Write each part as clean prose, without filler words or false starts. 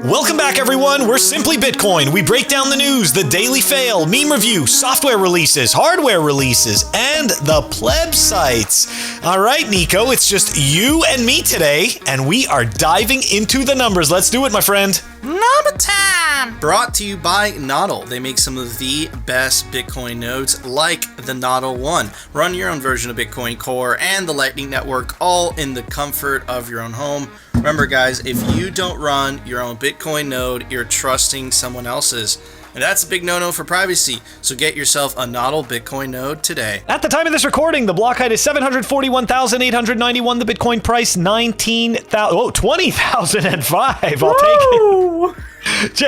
Welcome back, everyone. We're Simply Bitcoin. We break down the news, the daily fail, meme review, software releases, hardware releases, and the plebsites. All right, Nico, it's just you and me today, and we are diving into the numbers. Let's do it, my friend. Number time! Brought to you by Nodl. They make some of the best Bitcoin nodes, like the Nodl One. Run your own version of Bitcoin Core and the Lightning Network, all in the comfort of your own home. Remember, guys, if you don't run your own Bitcoin node, you're trusting someone else's. And that's a big no-no for privacy. So get yourself a Nodl Bitcoin node today. At the time of this recording, the block height is 741,891. The Bitcoin price, 20,005. I'll take it.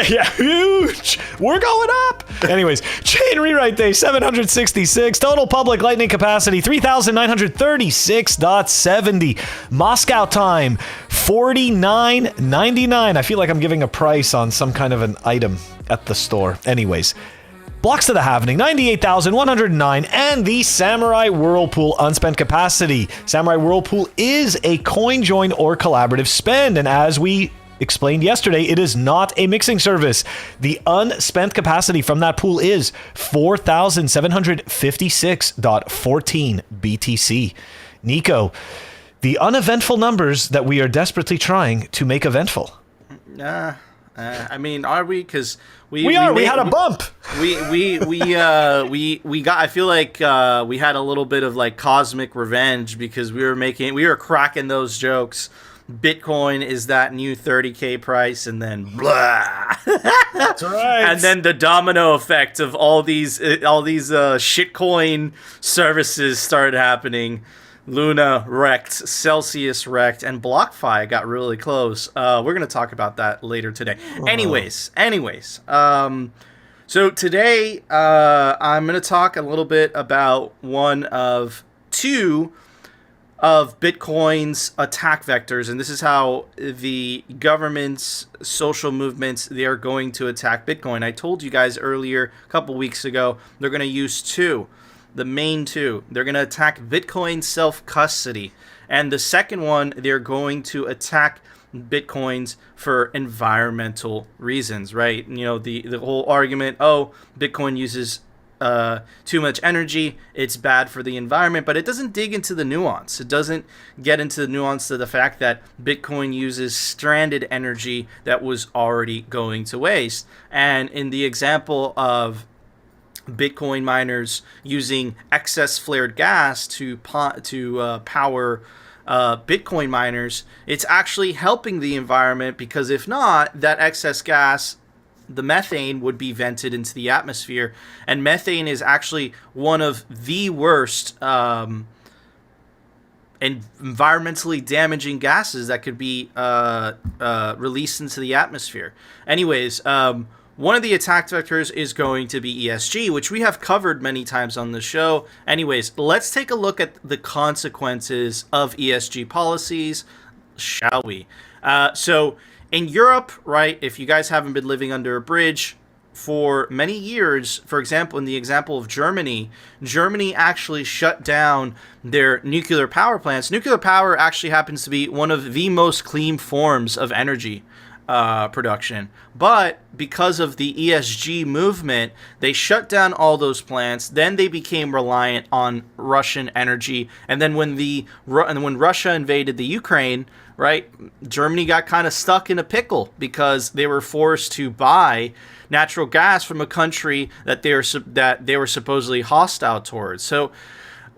Yeah, huge. We're going up. Anyways, chain rewrite day, 766. Total public lightning capacity, 3,936.70. Moscow time, 49.99. I feel like I'm giving a price on some kind of an item at the store. Anyways, blocks to the halvening, 98,109, and the Samurai Whirlpool unspent capacity. Samurai Whirlpool is a coin join or collaborative spend, and as we explained yesterday, it is not a mixing service. The unspent capacity from that pool is 4,756.14 BTC. Nico, the uneventful numbers that we are desperately trying to make eventful. I mean, are we? Because we had a bump. We got. I feel like we had a little bit of like cosmic revenge because we were cracking those jokes. Bitcoin is that new 30K price, and then blah. That's right. And then the domino effect of all these shitcoin services started happening. Luna wrecked, Celsius wrecked, and BlockFi got really close. We're going to talk about that later today. Anyways. So today I'm going to talk a little bit about one of two of Bitcoin's attack vectors, and this is how the government's social movements, they are going to attack Bitcoin. I told you guys earlier, a couple weeks ago, they're going to use two. The main two. They're going to attack Bitcoin self-custody. And the second one, they're going to attack Bitcoins for environmental reasons, right? You know, the whole argument, Bitcoin uses too much energy, it's bad for the environment, but it doesn't dig into the nuance. It doesn't get into the nuance of the fact that Bitcoin uses stranded energy that was already going to waste. And in the example of Bitcoin miners using excess flared gas to power Bitcoin miners, it's actually helping the environment, because if not, that excess gas, the methane, would be vented into the atmosphere. And methane is actually one of the worst and environmentally damaging gases that could be released into the atmosphere. Anyways, one of the attack vectors is going to be ESG, which we have covered many times on the show. Anyways, let's take a look at the consequences of ESG policies, shall we? So in Europe, right, if you guys haven't been living under a bridge for many years, for example, in the example of Germany actually shut down their nuclear power plants. Nuclear power actually happens to be one of the most clean forms of energy production, but because of the ESG movement, they shut down all those plants. Then they became reliant on Russian energy, and then when Russia invaded the Ukraine, right, Germany got kind of stuck in a pickle because they were forced to buy natural gas from a country that they were supposedly hostile towards. So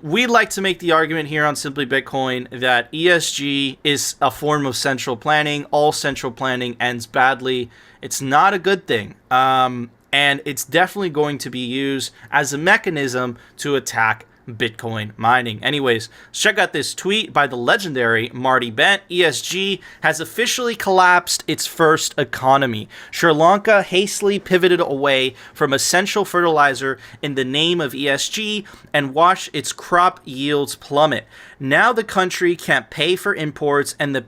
we'd like to make the argument here on Simply Bitcoin that ESG is a form of central planning. All central planning ends badly. It's not a good thing. And it's definitely going to be used as a mechanism to attack Bitcoin mining. Anyways, check out this tweet by the legendary Marty Bent. ESG has officially collapsed its first economy. Sri Lanka hastily pivoted away from essential fertilizer in the name of ESG and watched its crop yields plummet. Now the country can't pay for imports, and the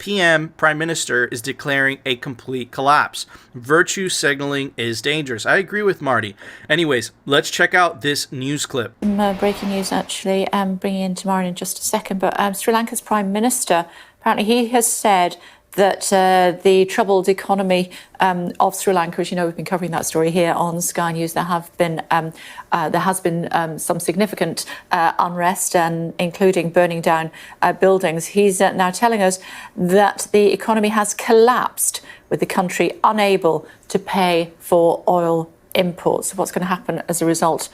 Prime Minister, is declaring a complete collapse. Virtue signaling is dangerous. I agree with Marty. Anyways, let's check out this news clip. Breaking news, actually, bringing in tomorrow in just a second, but Sri Lanka's Prime Minister, apparently he has said that the troubled economy of Sri Lanka, as you know, we've been covering that story here on Sky News. There has been some significant unrest, and including burning down buildings. He's now telling us that the economy has collapsed, with the country unable to pay for oil imports. What's going to happen as a result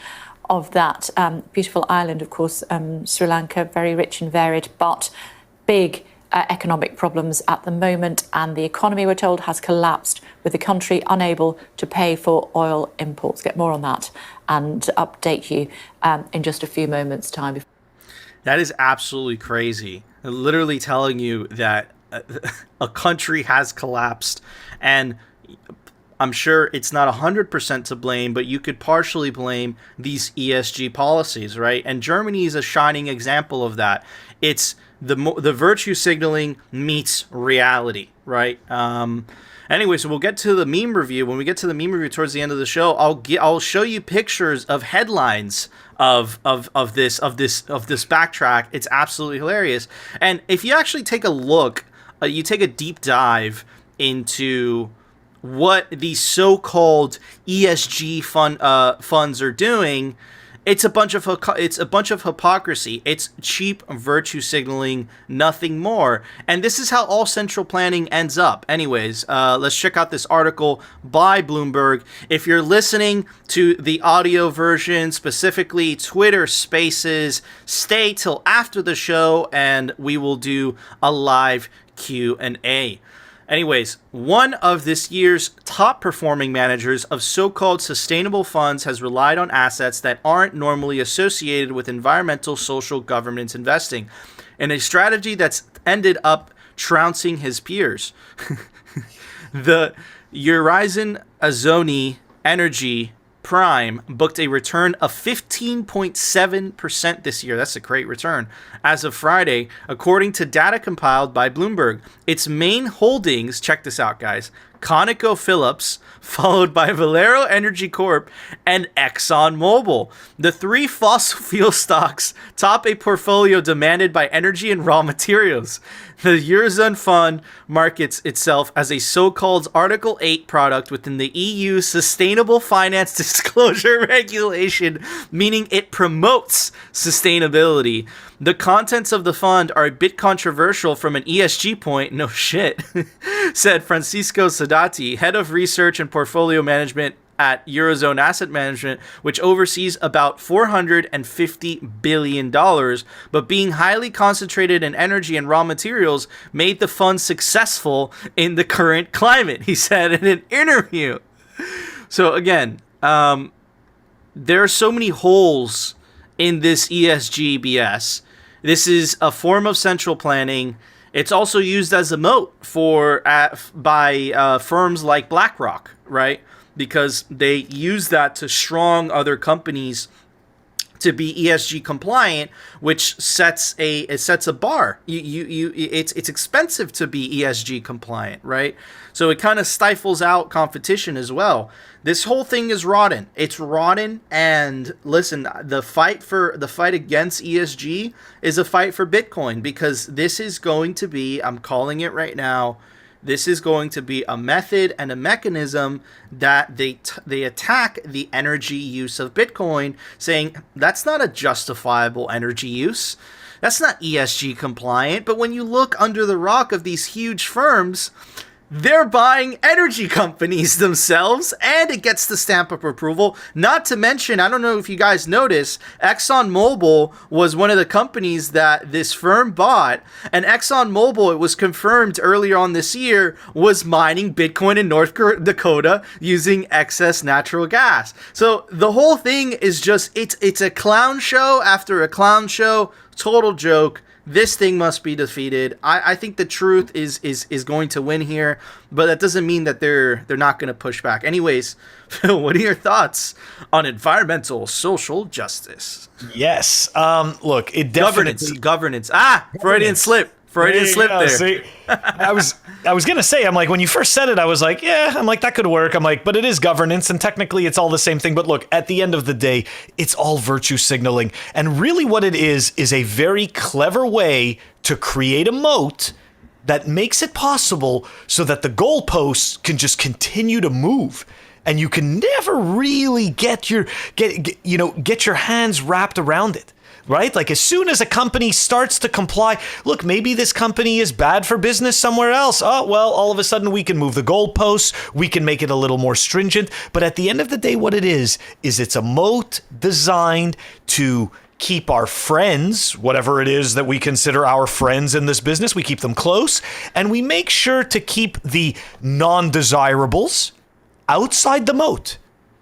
of that? Beautiful island, of course, Sri Lanka, very rich and varied, but big economic problems at the moment, and the economy, we're told, has collapsed, with the country unable to pay for oil imports. Get more on that and update you in just a few moments' time. That is absolutely crazy. Literally telling you that a country has collapsed, and I'm sure it's not 100% to blame, but you could partially blame these ESG policies, right? And Germany is a shining example of that. It's the virtue signaling meets reality, right? Anyway, so we'll get to the meme review. When we get to the meme review towards the end of the show, I'll show you pictures of headlines of this backtrack. It's absolutely hilarious. And if you actually take a look, you take a deep dive into what these so-called ESG funds are doing, it's a bunch of hypocrisy. It's cheap virtue signaling, nothing more. And this is how all central planning ends up. Anyways, let's check out this article by Bloomberg. If you're listening to the audio version, specifically Twitter Spaces, stay till after the show and we will do a live Q&A. Anyways, one of this year's top performing managers of so-called sustainable funds has relied on assets that aren't normally associated with environmental, social, governance investing, in a strategy that's ended up trouncing his peers. The Horizon Azoni Energy Prime booked a return of 15.7% this year. That's a great return. As of Friday, according to data compiled by Bloomberg, its main holdings, check this out, guys, ConocoPhillips, followed by Valero Energy Corp, and ExxonMobil. The three fossil fuel stocks top a portfolio demanded by energy and raw materials. The Eurozone fund markets itself as a so-called Article 8 product within the EU Sustainable Finance Disclosure Regulation, meaning it promotes sustainability. The contents of the fund are a bit controversial from an ESG point, no shit, said Francisco Sadati, head of research and portfolio management at Eurozone Asset Management, which oversees about $450 billion, but being highly concentrated in energy and raw materials made the fund successful in the current climate, he said in an interview. So again, there are so many holes in this ESG BS. This is a form of central planning. It's also used as a moat by firms like BlackRock, right? Because they use that to strong other companies to be ESG compliant, which sets a bar. It's expensive to be ESG compliant, right? So it kind of stifles out competition as well. This whole thing is rotten. It's rotten. And listen, the fight against ESG is a fight for Bitcoin, because this is going to be, I'm calling it right now, this is going to be a method and a mechanism that they attack the energy use of Bitcoin, saying that's not a justifiable energy use. That's not ESG compliant. But when you look under the rock of these huge firms, they're buying energy companies themselves, and it gets the stamp of approval. Not to mention, I don't know if you guys noticed, ExxonMobil was one of the companies that this firm bought, and ExxonMobil, it was confirmed earlier on this year, was mining Bitcoin in North Dakota using excess natural gas. So the whole thing is just, it's a clown show after a clown show, total joke. This thing must be defeated. I think the truth is going to win here, but that doesn't mean that they're not going to push back. Anyways, Phil, what are your thoughts on environmental social justice? Yes. Look, it definitely governance. Freudian slip. Freudian slip there. See, I was gonna say, I'm like, when you first said it, I was like, yeah, I'm like, that could work. I'm like, but it is governance, and technically it's all the same thing. But look, at the end of the day, it's all virtue signaling. And really what it is a very clever way to create a moat that makes it possible so that the goalposts can just continue to move, and you can never really get your hands wrapped around it. Right? Like as soon as a company starts to comply, look, maybe this company is bad for business somewhere else. Oh, well, all of a sudden we can move the goalposts. We can make it a little more stringent. But at the end of the day, what it is it's a moat designed to keep our friends, whatever it is that we consider our friends in this business, we keep them close. And we make sure to keep the non-desirables outside the moat.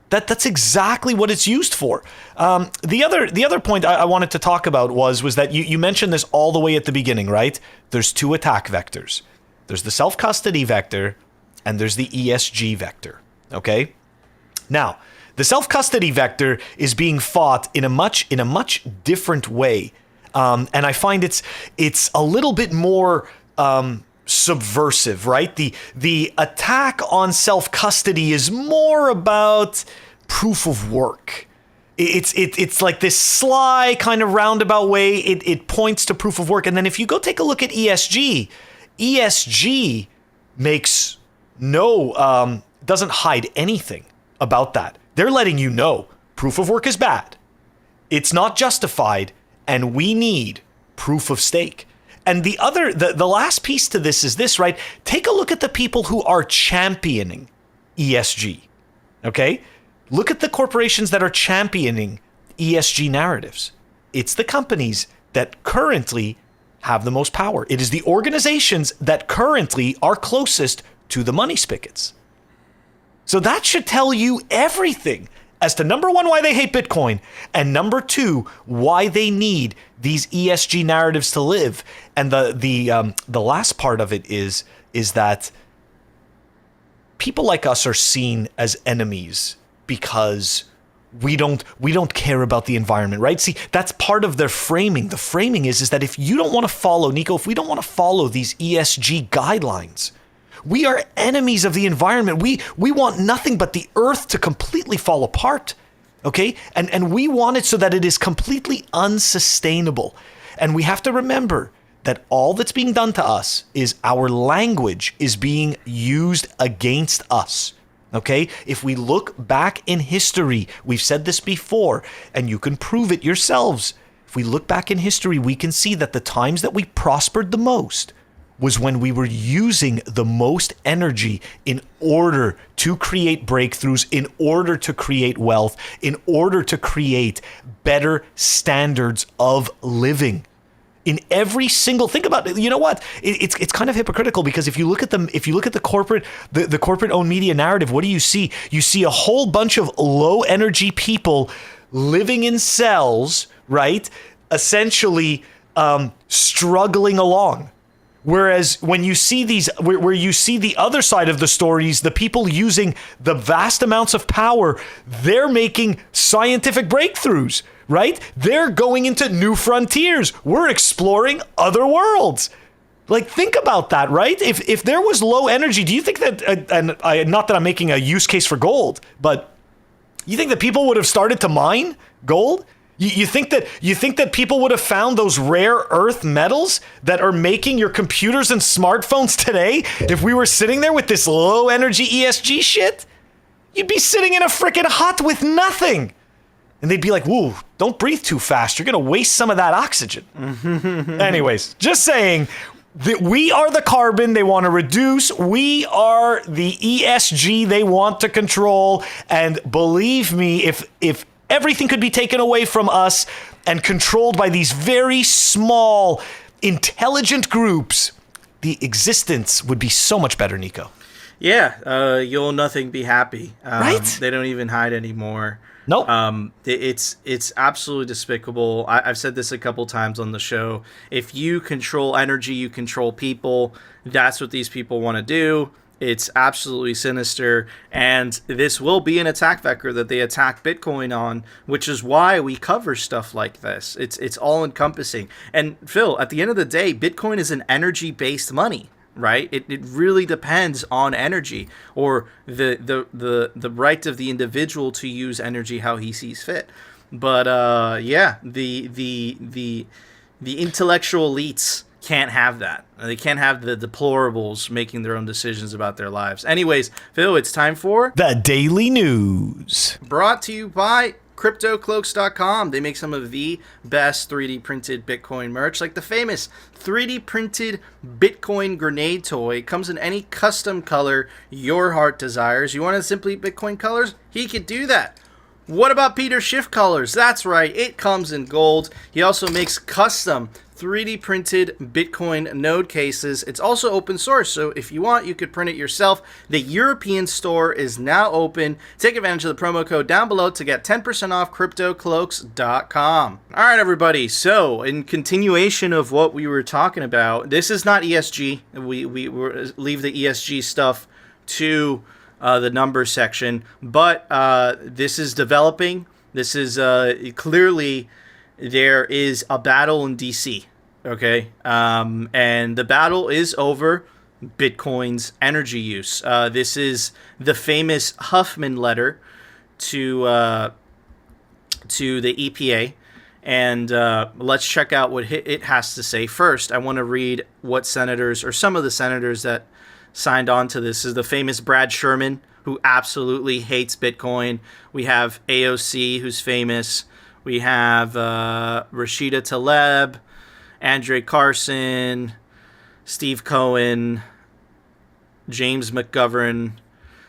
That's exactly what it's used for. The other point I wanted to talk about was that you mentioned this all the way at the beginning, right? There's two attack vectors. There's the self-custody vector and there's the ESG vector, okay? Now, the self-custody vector is being fought in a much different way. And I find it's a little bit more subversive, right? The attack on self-custody is more about proof of work. It's like this sly kind of roundabout way. It points to proof of work. And then if you go take a look at ESG makes doesn't hide anything about that. They're letting you know proof of work is bad. It's not justified, and we need proof of stake. And the last piece to this is this, right? Take a look at the people who are championing ESG, okay? Look at the corporations that are championing ESG narratives. It's the companies that currently have the most power. It is the organizations that currently are closest to the money spigots. So that should tell you everything as to number one, why they hate Bitcoin, and number two, why they need these ESG narratives to live. And the last part of it is that people like us are seen as enemies because we don't care about the environment, right? See, that's part of their framing. The framing is that if you don't want to follow, Nico, if we don't want to follow these ESG guidelines, we are enemies of the environment. We want nothing but the earth to completely fall apart, okay? And we want it so that it is completely unsustainable. And we have to remember that all that's being done to us is our language is being used against us, okay? If we look back in history, we've said this before, and you can prove it yourselves. If we look back in history, we can see that the times that we prospered the most was when we were using the most energy in order to create breakthroughs, in order to create wealth, in order to create better standards of living. In every single, think about it. You know what? It's kind of hypocritical because if you look at the corporate owned media narrative, what do you see? You see a whole bunch of low energy people living in cells, right? Essentially struggling along. Whereas when you see these, where you see the other side of the stories, the people using the vast amounts of power, they're making scientific breakthroughs, right? They're going into new frontiers. We're exploring other worlds. Like, think about that, right? If there was low energy, do you think that, not that I'm making a use case for gold, but you think that people would have started to mine gold? You think that people would have found those rare earth metals that are making your computers and smartphones today if we were sitting there with this low energy ESG shit? You'd be sitting in a freaking hut with nothing. And they'd be like, whoa, don't breathe too fast. You're going to waste some of that oxygen. Anyways, just saying that we are the carbon they want to reduce. We are the ESG they want to control. And believe me, if everything could be taken away from us and controlled by these very small, intelligent groups, the existence would be so much better, Nico. Yeah, you'll nothing be happy. Right? They don't even hide anymore. Nope. It's absolutely despicable. I've said this a couple times on the show. If you control energy, you control people. That's what these people want to do. It's absolutely sinister, and this will be an attack vector that they attack Bitcoin on, which is why we cover stuff like this. It's all encompassing. And Phil, at the end of the day, Bitcoin is an energy-based money, right? It really depends on energy, or the right of the individual to use energy how he sees fit. But yeah, the intellectual elites can't have that. They can't have the deplorables making their own decisions about their lives. Anyways, Phil, it's time for The Daily News. brought to you by CryptoCloaks.com. They make some of the best 3D printed Bitcoin merch, like the famous 3D printed Bitcoin grenade toy. It comes in any custom color your heart desires. You want to simply Bitcoin colors? He could do that. What about Peter Schiff colors? That's right, it comes in gold. He also makes custom 3D printed Bitcoin node cases. It's also open source, so if you want, you could print it yourself. The European store is now open. Take advantage of the promo code down below to get 10% off CryptoCloaks.com. All right, everybody. So, in continuation of what we were talking about, this is not ESG. We leave the ESG stuff to the numbers section, but this is developing. This is clearly. There is a battle in DC, okay? And the battle is over Bitcoin's energy use. This is the famous Huffman letter to the EPA. And let's check out what it has to say. First, I want to read what senators, or some of the senators that signed on to this. Is the famous Brad Sherman, who absolutely hates Bitcoin. We have AOC, who's famous. We have Rashida Tlaib, Andre Carson, Steve Cohen, James McGovern.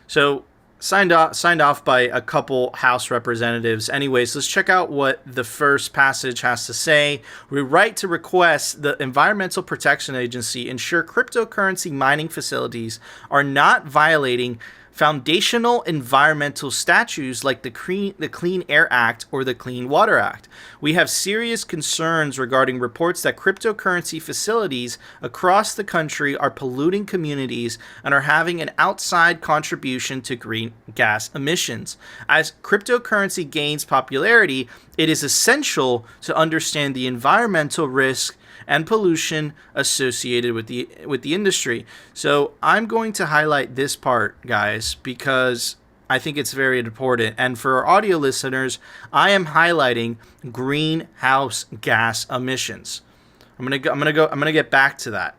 So signed off by a couple House representatives. Anyways, let's check out what the first passage has to say. We write to request the Environmental Protection Agency ensure cryptocurrency mining facilities are not violating foundational environmental statutes like the Clean Air Act or the Clean Water Act. We have serious concerns regarding reports that cryptocurrency facilities across the country are polluting communities and are having an outside contribution to green gas emissions. As cryptocurrency gains popularity, it is essential to understand the environmental risk and pollution associated with the industry. So I'm going to highlight this part, guys, because I think it's very important. And for our audio listeners, I am highlighting greenhouse gas emissions. I'm gonna get back to that.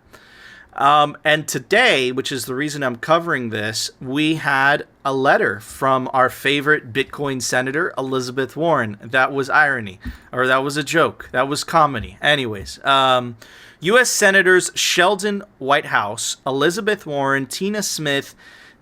And today, which is the reason I'm covering this, we had a letter from our favorite Bitcoin senator, Elizabeth Warren. That was irony, or that was a joke. That was comedy. Anyways, U.S. Senators Sheldon Whitehouse, Elizabeth Warren, Tina Smith,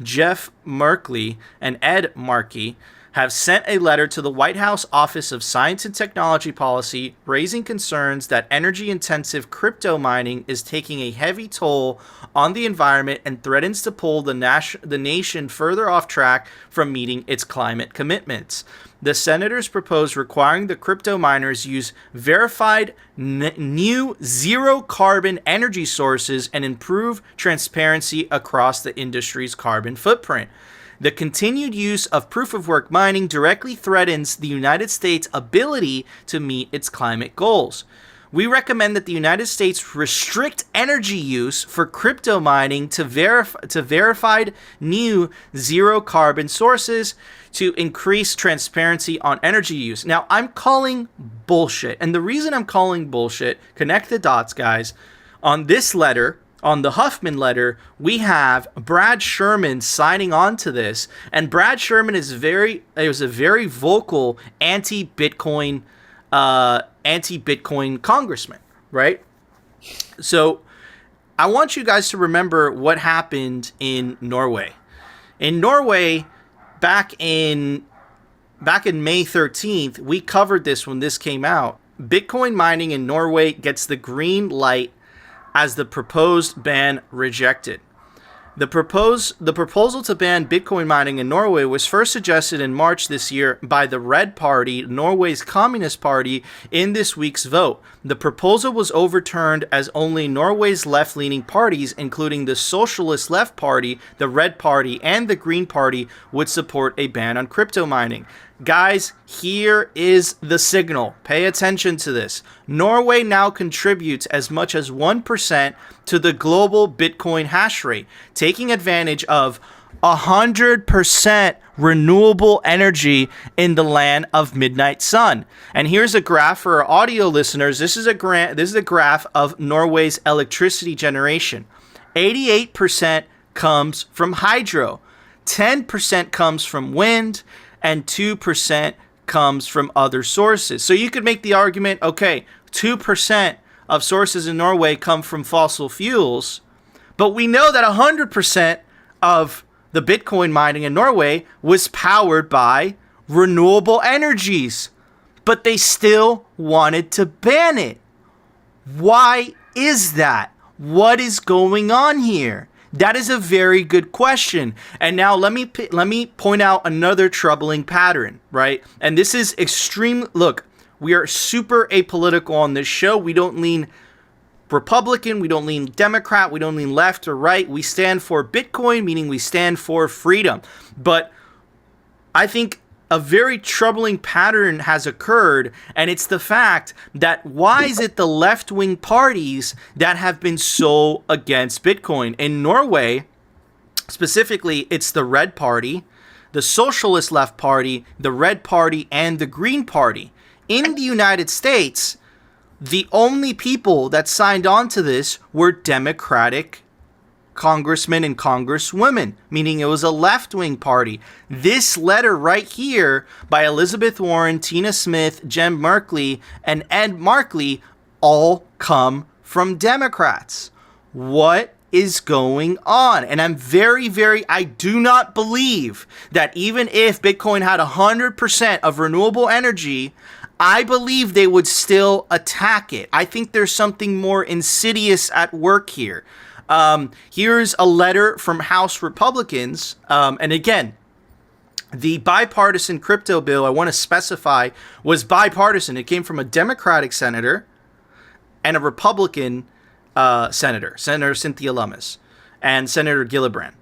Jeff Merkley, and Ed Markey have sent a letter to the White House Office of Science and Technology Policy raising concerns that energy-intensive crypto mining is taking a heavy toll on the environment and threatens to pull the nation further off track from meeting its climate commitments. The senators propose requiring the crypto miners use verified new zero-carbon energy sources and improve transparency across the industry's carbon footprint. The continued use of proof-of-work mining directly threatens the United States' ability to meet its climate goals. We recommend that the United States restrict energy use for crypto mining to verified new zero-carbon sources to increase transparency on energy use. Now, I'm calling bullshit. And the reason I'm calling bullshit, connect the dots, guys, on this letter, on the Huffman letter, we have Brad Sherman signing on to this, and Brad Sherman is a very vocal anti-Bitcoin congressman, right? So I want you guys to remember what happened in Norway. In Norway, back in May 13th, we covered this when this came out. Bitcoin mining in Norway gets the green light as the proposed ban rejected. The proposal to ban Bitcoin mining in Norway was first suggested in March this year by the Red Party, Norway's Communist Party, in this week's vote. The proposal was overturned as only Norway's left-leaning parties, including the Socialist Left Party, the Red Party, and the Green Party, would support a ban on crypto mining. Guys, here is the signal. Pay attention to this. Norway now contributes as much as 1% to the global Bitcoin hash rate, taking advantage of 100% renewable energy in the land of midnight sun. And here's a graph for our audio listeners. This is a graph of Norway's electricity generation. 88% comes from hydro, 10% comes from wind, and 2% comes from other sources. So you could make the argument, okay, 2% of sources in Norway come from fossil fuels, but we know that 100% of the Bitcoin mining in Norway was powered by renewable energies, but they still wanted to ban it. Why is that? What is going on here? That is a very good question. And now let me point out another troubling pattern, right? And this is look, we are super apolitical on this show. We don't lean Republican, we don't lean Democrat, we don't lean left or right. We stand for Bitcoin, meaning we stand for freedom. But I think a very troubling pattern has occurred, and it's the fact that why is it the left-wing parties that have been so against Bitcoin? In Norway, specifically, it's the Red Party, the Socialist Left Party, the Red Party, and the Green Party. In the United States, the only people that signed on to this were Democratic congressmen and congresswomen, meaning it was a left-wing party. This letter right here by Elizabeth Warren, Tina Smith, Jen Merkley, and Ed Markey all come from Democrats. What is going on? And I'm I do not believe that even if Bitcoin had 100% of renewable energy, I believe they would still attack it. I think there's something more insidious at work here. Here's a letter from House Republicans. And again, the bipartisan crypto bill, I want to specify, was bipartisan. It came from a Democratic senator and a Republican Senator Cynthia Lummis, and Senator Gillibrand.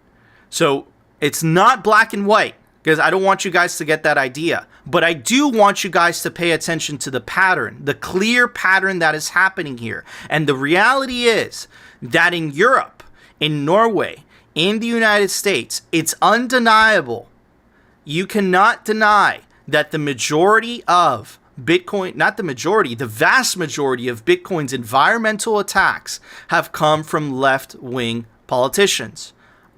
So it's not black and white, because I don't want you guys to get that idea. But I do want you guys to pay attention to the pattern, the clear pattern that is happening here. And the reality is that in Europe, in Norway, in the United States, it's undeniable. You cannot deny that the majority of Bitcoin, not the majority, the vast majority of Bitcoin's environmental attacks have come from left-wing politicians.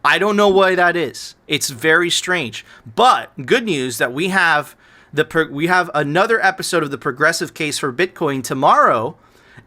I don't know why that is. It's very strange. But good news that we have another episode of the Progressive Case for Bitcoin tomorrow,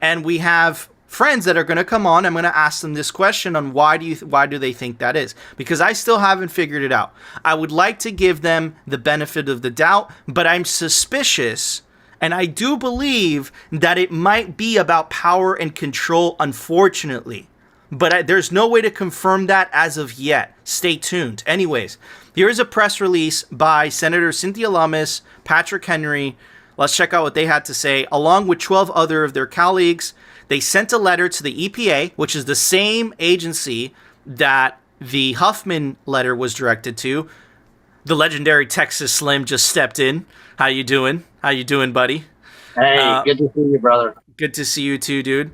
and we have friends that are going to come on. I'm going to ask them this question on why do they think that is? Because I still haven't figured it out. I would like to give them the benefit of the doubt, but I'm suspicious, and I do believe that it might be about power and control, unfortunately. But there's no way to confirm that as of yet. Stay tuned. Anyways, here is a press release by Senator Cynthia Lummis, Patrick Henry. Let's check out what they had to say. Along with 12 other of their colleagues, they sent a letter to the EPA, which is the same agency that the Huffman letter was directed to. The legendary Texas Slim just stepped in. How you doing? How you doing, buddy? Hey, good to see you, brother. Good to see you too, dude.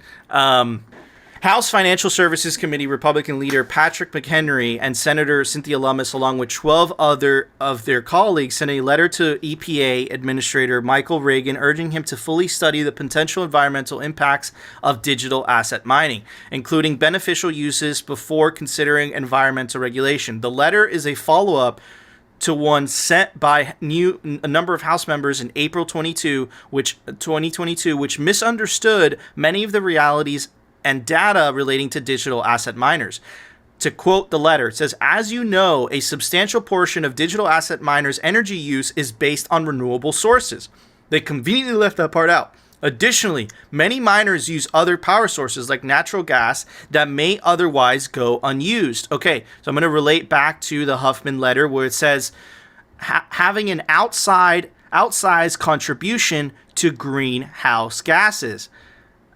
House Financial Services Committee Republican leader Patrick McHenry and Senator Cynthia Lummis, along with 12 other of their colleagues, sent a letter to EPA Administrator Michael Regan urging him to fully study the potential environmental impacts of digital asset mining, including beneficial uses, before considering environmental regulation. The letter is a follow-up to one sent by a number of House members in April 2022, which misunderstood many of the realities and data relating to digital asset miners. To quote the letter, it says, "As you know, a substantial portion of digital asset miners' energy use is based on renewable sources." They conveniently left that part out. Additionally, many miners use other power sources like natural gas that may otherwise go unused. Okay, so I'm going to relate back to the Huffman letter where it says having an outsized contribution to greenhouse gases.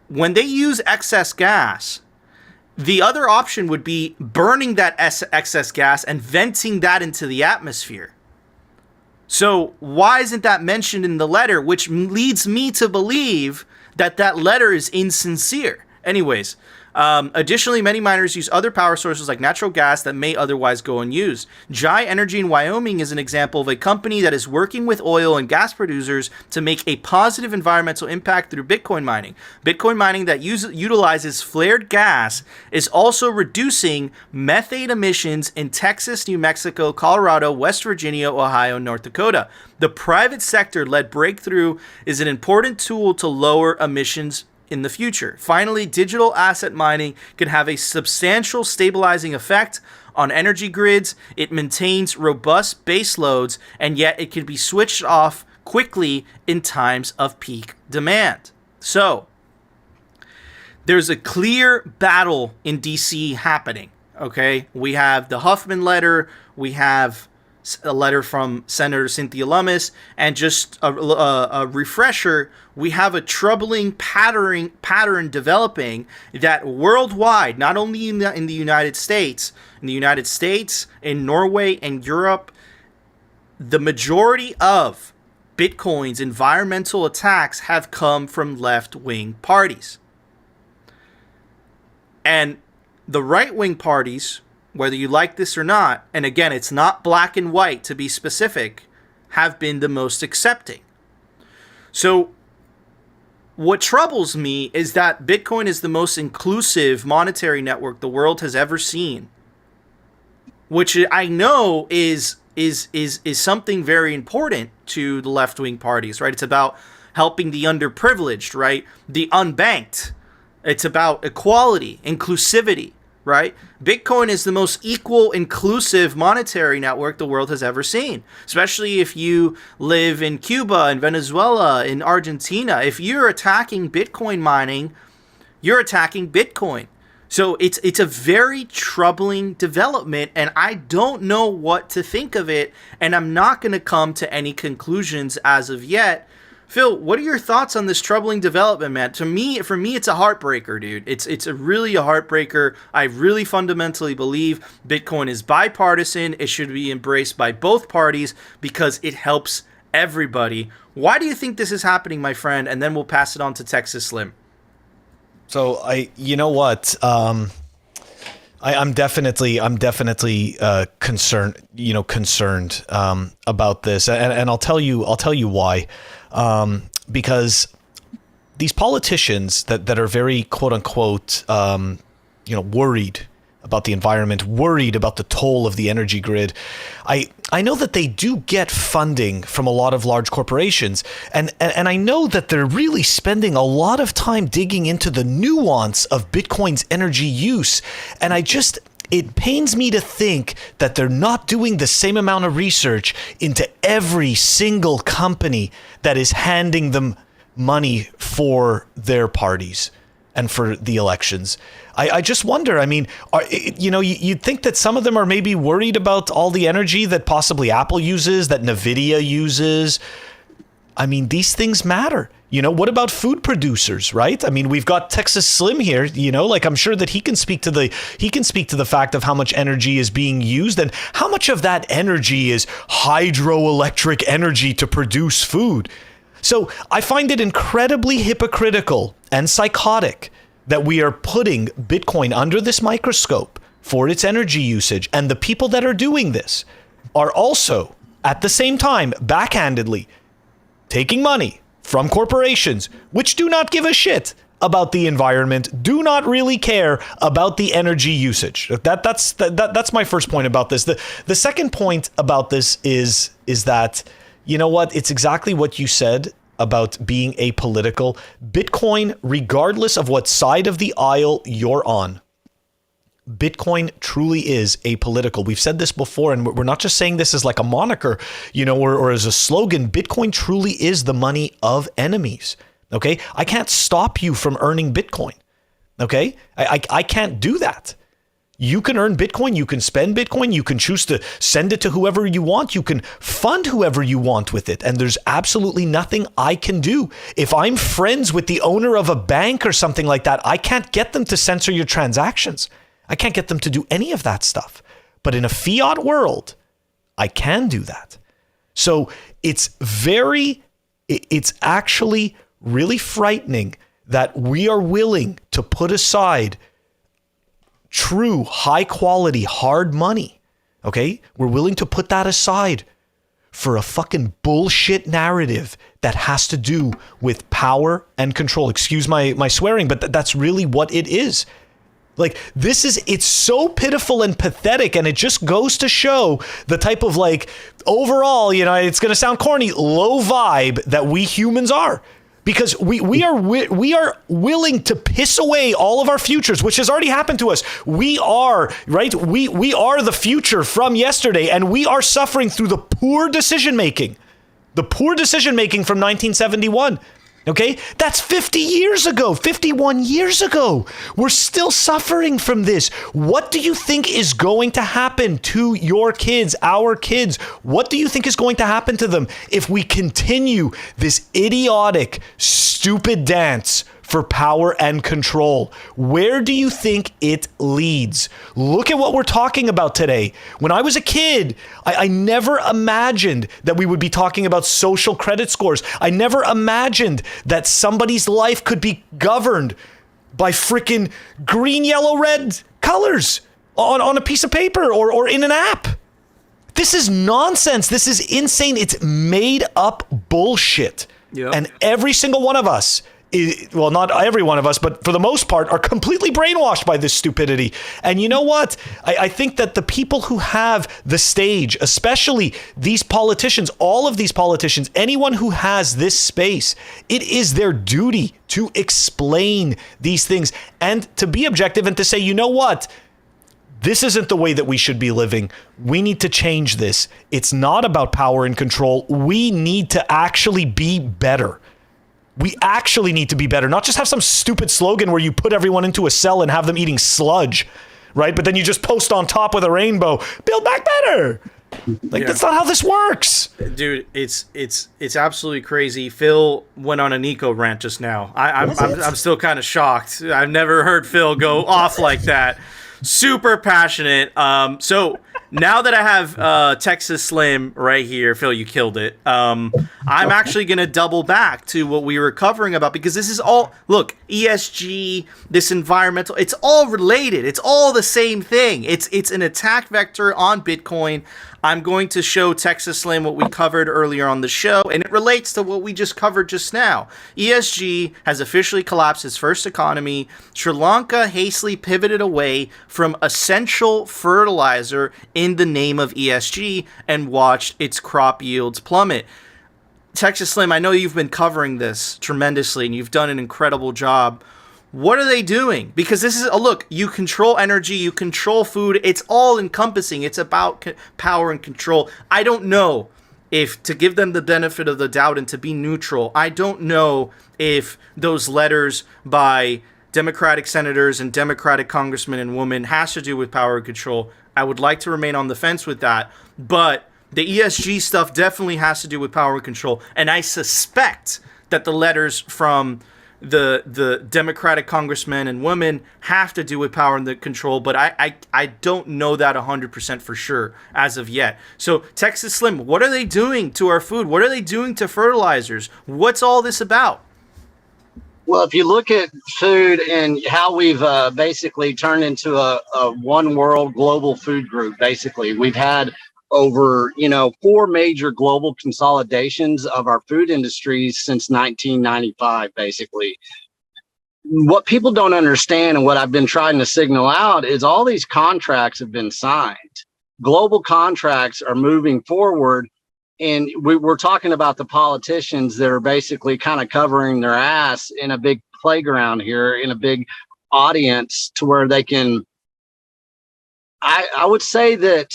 When they use excess gas, the other option would be burning that excess gas and venting that into the atmosphere. So why isn't that mentioned in the letter, which leads me to believe that that letter is insincere? Anyways, Additionally, many miners use other power sources like natural gas that may otherwise go unused. Jai Energy in Wyoming is an example of a company that is working with oil and gas producers to make a positive environmental impact through Bitcoin mining. Bitcoin mining that utilizes flared gas is also reducing methane emissions in Texas, New Mexico, Colorado, West Virginia, Ohio, and North Dakota. The private sector-led breakthrough is an important tool to lower emissions in the future. Finally, digital asset mining can have a substantial stabilizing effect on energy grids. It maintains robust base loads, and yet it can be switched off quickly in times of peak demand. So, there's a clear battle in DC happening, okay? We have the Huffman letter, we have a letter from Senator Cynthia Lummis, and just a refresher, we have a troubling pattern developing that worldwide, not only in the United States, in Norway and Europe, the majority of Bitcoin's environmental attacks have come from left-wing parties. And the right-wing parties, whether you like this or not, and again, it's not black and white to be specific, have been the most accepting. So what troubles me is that Bitcoin is the most inclusive monetary network the world has ever seen, which I know is something very important to the left-wing parties, right? It's about helping the underprivileged, right? The unbanked. It's about equality, inclusivity, right? Bitcoin is the most equal, inclusive monetary network the world has ever seen, especially if you live in Cuba, in Venezuela, in Argentina. If you're attacking Bitcoin mining, you're attacking Bitcoin. So it's a very troubling development, and I don't know what to think of it, and I'm not going to come to any conclusions as of yet. Phil, what are your thoughts on this troubling development, man? For me, it's a heartbreaker, dude. It's really a heartbreaker. I really fundamentally believe Bitcoin is bipartisan. It should be embraced by both parties because it helps everybody. Why do you think this is happening, my friend? And then we'll pass it on to Texas Slim. So you know what? I'm definitely concerned. Concerned about this, and I'll tell you why. Because these politicians that are very quote unquote, worried about the environment, worried about the toll of the energy grid. I know that they do get funding from a lot of large corporations, and I know that they're really spending a lot of time digging into the nuance of Bitcoin's energy use. And it pains me to think that they're not doing the same amount of research into every single company that is handing them money for their parties and for the elections. I just wonder, I mean, you'd think that some of them are maybe worried about all the energy that possibly Apple uses, that NVIDIA uses. I mean, these things matter. What about food producers, right? I mean, we've got Texas Slim here, I'm sure that he can speak to the fact of how much energy is being used and how much of that energy is hydroelectric energy to produce food. So I find it incredibly hypocritical and psychotic that we are putting Bitcoin under this microscope for its energy usage. And the people that are doing this are also, at the same time, backhandedly taking money from corporations which do not give a shit about the environment, do not really care about the energy usage. That's my first point about this. The second point about this is that, it's exactly what you said about being apolitical. Bitcoin, regardless of what side of the aisle you're on, Bitcoin truly is apolitical. We've said this before, and we're not just saying this as like a moniker, or as a slogan. Bitcoin truly is the money of enemies. Okay. I can't stop you from earning Bitcoin. Okay. I can't do that. You can earn Bitcoin. You can spend Bitcoin. You can choose to send it to whoever you want. You can fund whoever you want with it. And there's absolutely nothing I can do. If I'm friends with the owner of a bank or something like that, I can't get them to censor your transactions. I can't get them to do any of that stuff. But in a fiat world, I can do that. So it's actually really frightening that we are willing to put aside true, high quality, hard money, okay? We're willing to put that aside for a fucking bullshit narrative that has to do with power and control. Excuse my swearing, but that's really what it is. Like, it's so pitiful and pathetic, and it just goes to show the type of, like, overall, you know, it's going to sound corny, low vibe that we humans are. Because we are willing to piss away all of our futures, which has already happened to us. We are, right? We are the future from yesterday, and we are suffering through the poor decision making. The poor decision making from 1971. Okay, that's 50 years ago, 51 years ago. We're still suffering from this. What do you think is going to happen to your kids, our kids? What do you think is going to happen to them if we continue this idiotic, stupid dance for power and control? Where do you think it leads? Look at what we're talking about today. When I was a kid, I never imagined that we would be talking about social credit scores. I never imagined that somebody's life could be governed by freaking green, yellow, red colors on a piece of paper or in an app. This is nonsense. This is insane. It's made up bullshit. Yep. And every single one of us, well, not every one of us, but for the most part, are completely brainwashed by this stupidity. And you know what? I think that the people who have the stage, especially these politicians, all of these politicians, anyone who has this space, it is their duty to explain these things and to be objective and to say, you know what? This isn't the way that we should be living. We need to change this. It's not about power and control. We need to actually be better. We actually need to be better, not just have some stupid slogan where you put everyone into a cell and have them eating sludge, right? But then you just post on top with a rainbow, build back better. Like, that's not how this works. Dude, it's absolutely crazy. Phil went on a Nico rant just now. I'm still kind of shocked. I've never heard Phil go off like that. Super passionate. So now that I have Texas Slim right here, Phil, you killed it. I'm actually going to double back to what we were covering about, because this is all, look, ESG, this environmental, it's all related. It's all the same thing. It's an attack vector on Bitcoin. I'm going to show Texas Slim what we covered earlier on the show, and it relates to what we just covered just now. ESG has officially collapsed its first economy. Sri Lanka hastily pivoted away from essential fertilizer in the name of ESG and watched its crop yields plummet. Texas Slim, I know you've been covering this tremendously, and you've done an incredible job. What are they doing? Because this is, look, you control energy, you control food. It's all encompassing. It's about power and control. I don't know if, to give them the benefit of the doubt and to be neutral, I don't know if those letters by Democratic senators and Democratic congressmen and women has to do with power and control. I would like to remain on the fence with that. But the ESG stuff definitely has to do with power and control. And I suspect that the letters from the Democratic congressmen and women have to do with power and the control, but I don't know that 100% for sure as of yet. So Texas Slim, what are they doing to our food? What are they doing to fertilizers? What's all this about? Well, if you look at food and how we've basically turned into a one world global food group, basically, we've had over, 4 major global consolidations of our food industries since 1995, basically. What people don't understand, and what I've been trying to signal out, is all these contracts have been signed. Global contracts are moving forward, and we're talking about the politicians that are basically kind of covering their ass in a big playground here, in a big audience, to where they can, I would say that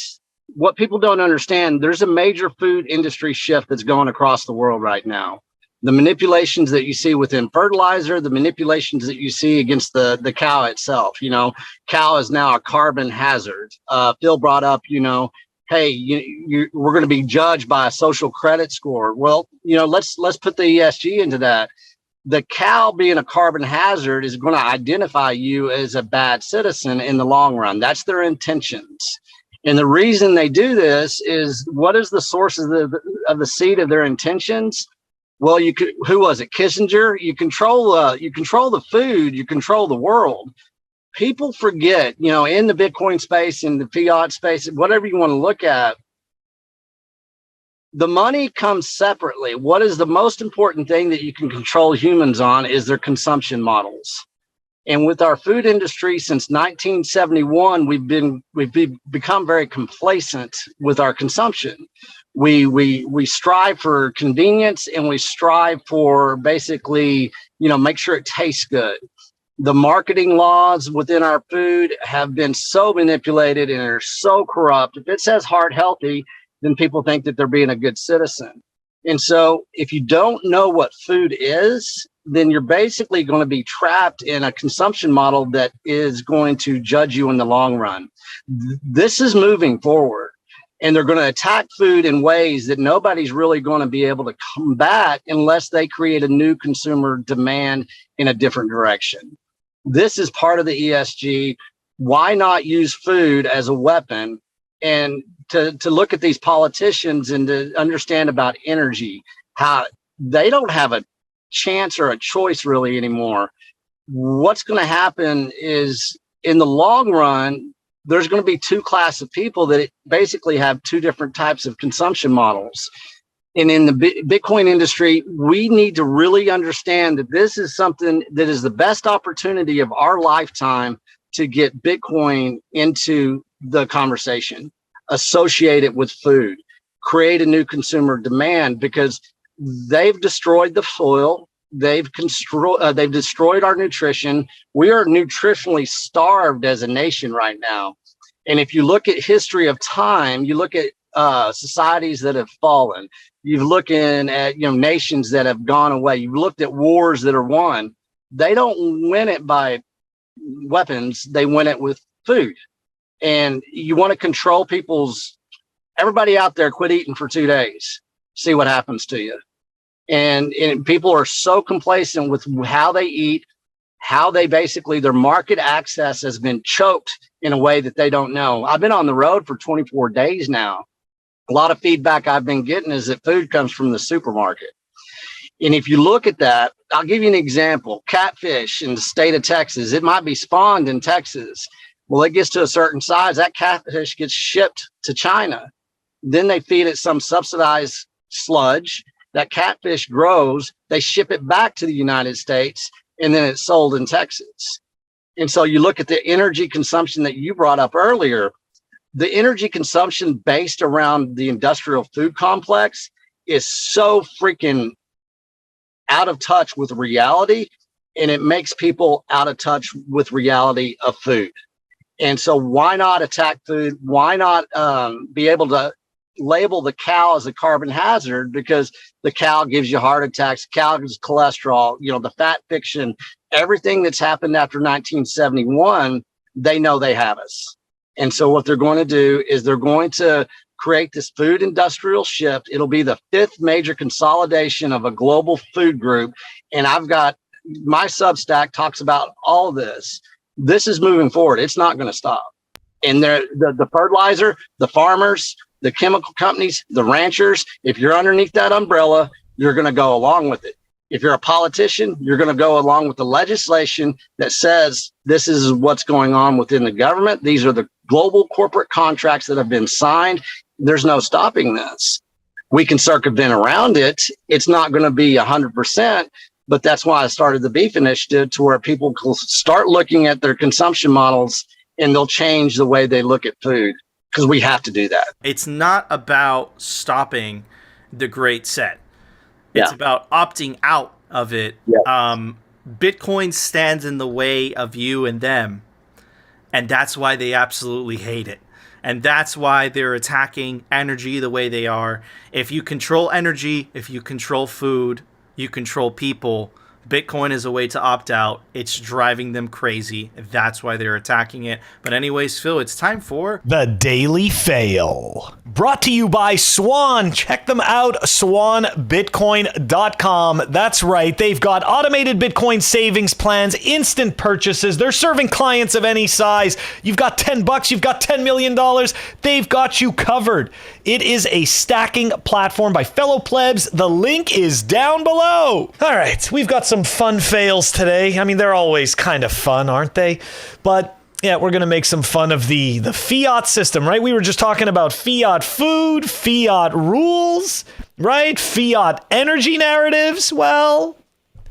what people don't understand, there's a major food industry shift that's going across the world right now. The manipulations that you see within fertilizer, the manipulations that you see against the cow itself. Cow is now a carbon hazard. Phil brought up, hey, we're going to be judged by a social credit score. Well, let's put the ESG into that. The cow being a carbon hazard is going to identify you as a bad citizen in the long run. That's their intentions. And the reason they do this is, what is the source of the seed of their intentions? Well, who was it? Kissinger. You control the food, you control the world. people forget, in the Bitcoin space, in the fiat space, whatever you want to look at, the money comes separately. What is the most important thing that you can control humans on is their consumption models. And with our food industry since 1971, we've become very complacent with our consumption. We strive for convenience, and we strive for basically, make sure it tastes good. The marketing laws within our food have been so manipulated and are so corrupt. If it says heart healthy, then people think that they're being a good citizen. And so if you don't know what food is, then you're basically going to be trapped in a consumption model that is going to judge you in the long run. This is moving forward, and they're going to attack food in ways that nobody's really going to be able to combat unless they create a new consumer demand in a different direction. This is part of the ESG. Why not use food as a weapon? And to look at these politicians and to understand about energy, how they don't have a chance or a choice really anymore. What's going to happen is, in the long run, there's going to be two classes of people that basically have two different types of consumption models. And in the Bitcoin industry, we need to really understand that this is something that is the best opportunity of our lifetime to get Bitcoin into the conversation, associate it with food, create a new consumer demand, because they've destroyed the soil. They've destroyed our nutrition. We are nutritionally starved as a nation right now. And if you look at history of time, you look at societies that have fallen. You've looking at nations that have gone away. You've looked at wars that are won. They don't win it by weapons. They win it with food. And you want to control everybody out there, quit eating for 2 days. See what happens to you. And people are so complacent with how they eat, how they basically, their market access has been choked in a way that they don't know. I've been on the road for 24 days now. A lot of feedback I've been getting is that food comes from the supermarket. And if you look at that, I'll give you an example. Catfish in the state of Texas, it might be spawned in Texas. Well, it gets to a certain size, that catfish gets shipped to China. Then they feed it some subsidized sludge. That catfish grows, they ship it back to the United States, and then it's sold in Texas. And so you look at the energy consumption that you brought up earlier. The energy consumption based around the industrial food complex is so freaking out of touch with reality, and it makes people out of touch with reality of food. And so why not attack food? Why not be able to label the cow as a carbon hazard? Because the cow gives you heart attacks, cow gives cholesterol, the fat fiction, everything that's happened after 1971, they know they have us. And so what they're going to do is they're going to create this food industrial shift. It'll be the fifth major consolidation of a global food group. And I've got my Substack talks about all this. This is moving forward. It's not going to stop. And the fertilizer, the farmers, the chemical companies, the ranchers, if you're underneath that umbrella, you're going to go along with it. If you're a politician, you're going to go along with the legislation that says this is what's going on within the government. These are the global corporate contracts that have been signed. There's no stopping this. We can circumvent around it. It's not going to be 100%, but that's why I started the Beef Initiative, to where people will start looking at their consumption models and they'll change the way they look at food, because we have to do that. It's not about stopping the great set. It's about opting out of it. Yeah. Bitcoin stands in the way of you and them, and that's why they absolutely hate it. And that's why they're attacking energy the way they are. If you control energy, if you control food, you control people. Bitcoin is a way to opt out. It's driving them crazy. That's why they're attacking it. But anyways, Phil, it's time for the Daily Fail. brought to you by Swan. Check them out, swanbitcoin.com. That's right. They've got automated Bitcoin savings plans, instant purchases. They're serving clients of any size. You've got $10, you've got $10 million. They've got you covered. It is a stacking platform by fellow plebs. The link is down below. All right, we've got some fun fails today. I mean, they're always kind of fun, aren't they? But yeah, we're going to make some fun of the fiat system, right? We were just talking about fiat food, fiat rules, right? Fiat energy narratives. Well,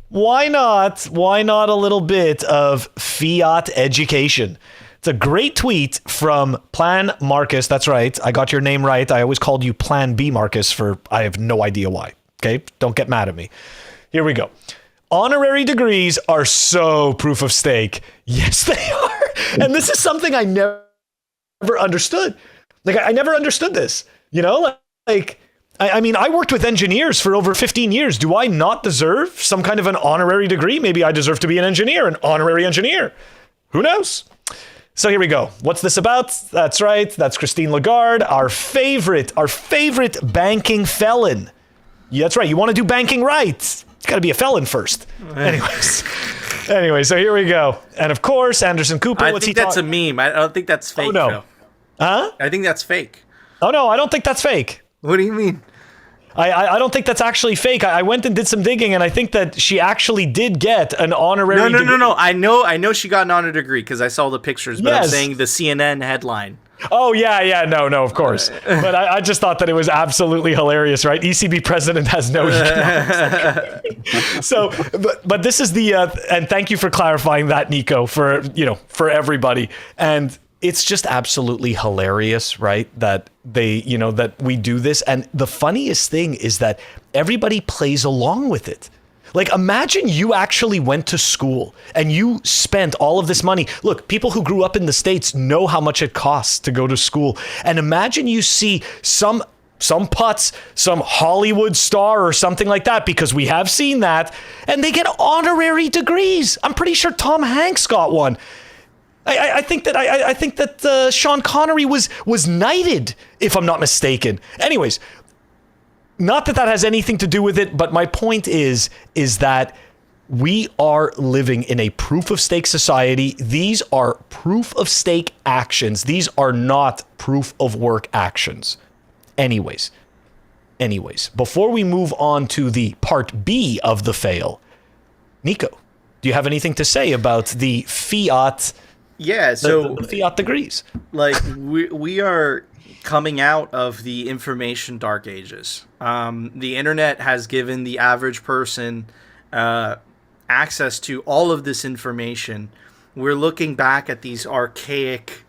why not? Why not a little bit of fiat education? It's a great tweet from Plan Marcus. That's right. I got your name right. I always called you Plan B Marcus for I have no idea why. Okay? Don't get mad at me. Here we go. Honorary degrees are so proof of stake. Yes, they are. And this is something I never understood. Like, I never understood this. You know, like, I mean, I worked with engineers for over 15 years. Do I not deserve some kind of an honorary degree? Maybe I deserve to be an engineer, an honorary engineer. Who knows? So here we go. What's this about? That's right. That's Christine Lagarde, our favorite banking felon. Yeah, that's right. You want to do banking right. You got to be a felon first. Anyway, so here we go. And of course, Anderson Cooper. I think that's a meme. I don't think that's fake. Oh, no. Though. Huh? I think that's fake. Oh, no, I don't think that's fake. What do you mean? I don't think that's actually fake. I went and did some digging, and I think that she actually did get an honorary degree. No. I know she got an honor degree because I saw the pictures, but I'm saying the CNN headline. Oh, yeah, no, of course. But I just thought that it was absolutely hilarious, right? ECB president has no economics. So, but this is the, and thank you for clarifying that, Nico, for everybody. And it's just absolutely hilarious, right? That that we do this. And the funniest thing is that everybody plays along with it. Like, imagine you actually went to school and you spent all of this money. Look, people who grew up in the States know how much it costs to go to school. And imagine you see some putz, some Hollywood star or something like that, because we have seen that, and they get honorary degrees. I'm pretty sure Tom Hanks got one. I think that Sean Connery was knighted, if I'm not mistaken. Anyways, not that has anything to do with it, but my point is that we are living in a proof of stake society. These are proof of stake actions. These are not proof of work actions. Anyways, before we move on to the part B of the fail, Nico, do you have anything to say about the fiat? Yeah, so the fiat degrees. Like we are coming out of the information dark ages. The internet has given the average person access to all of this information. We're looking back at these archaic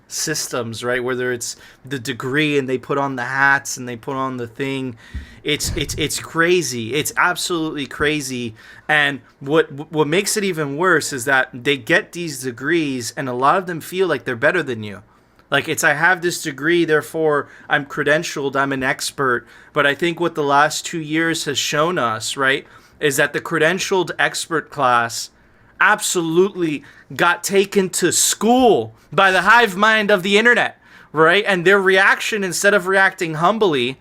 systems, right? Whether it's the degree and they put on the hats and they put on the thing. It's crazy. It's absolutely crazy. And what makes it even worse is that they get these degrees and a lot of them feel like they're better than you. Like, I have this degree, therefore I'm credentialed, I'm an expert. But I think what the last 2 years has shown us, right, is that the credentialed expert class absolutely got taken to school by the hive mind of the internet, right? And their reaction, instead of reacting humbly,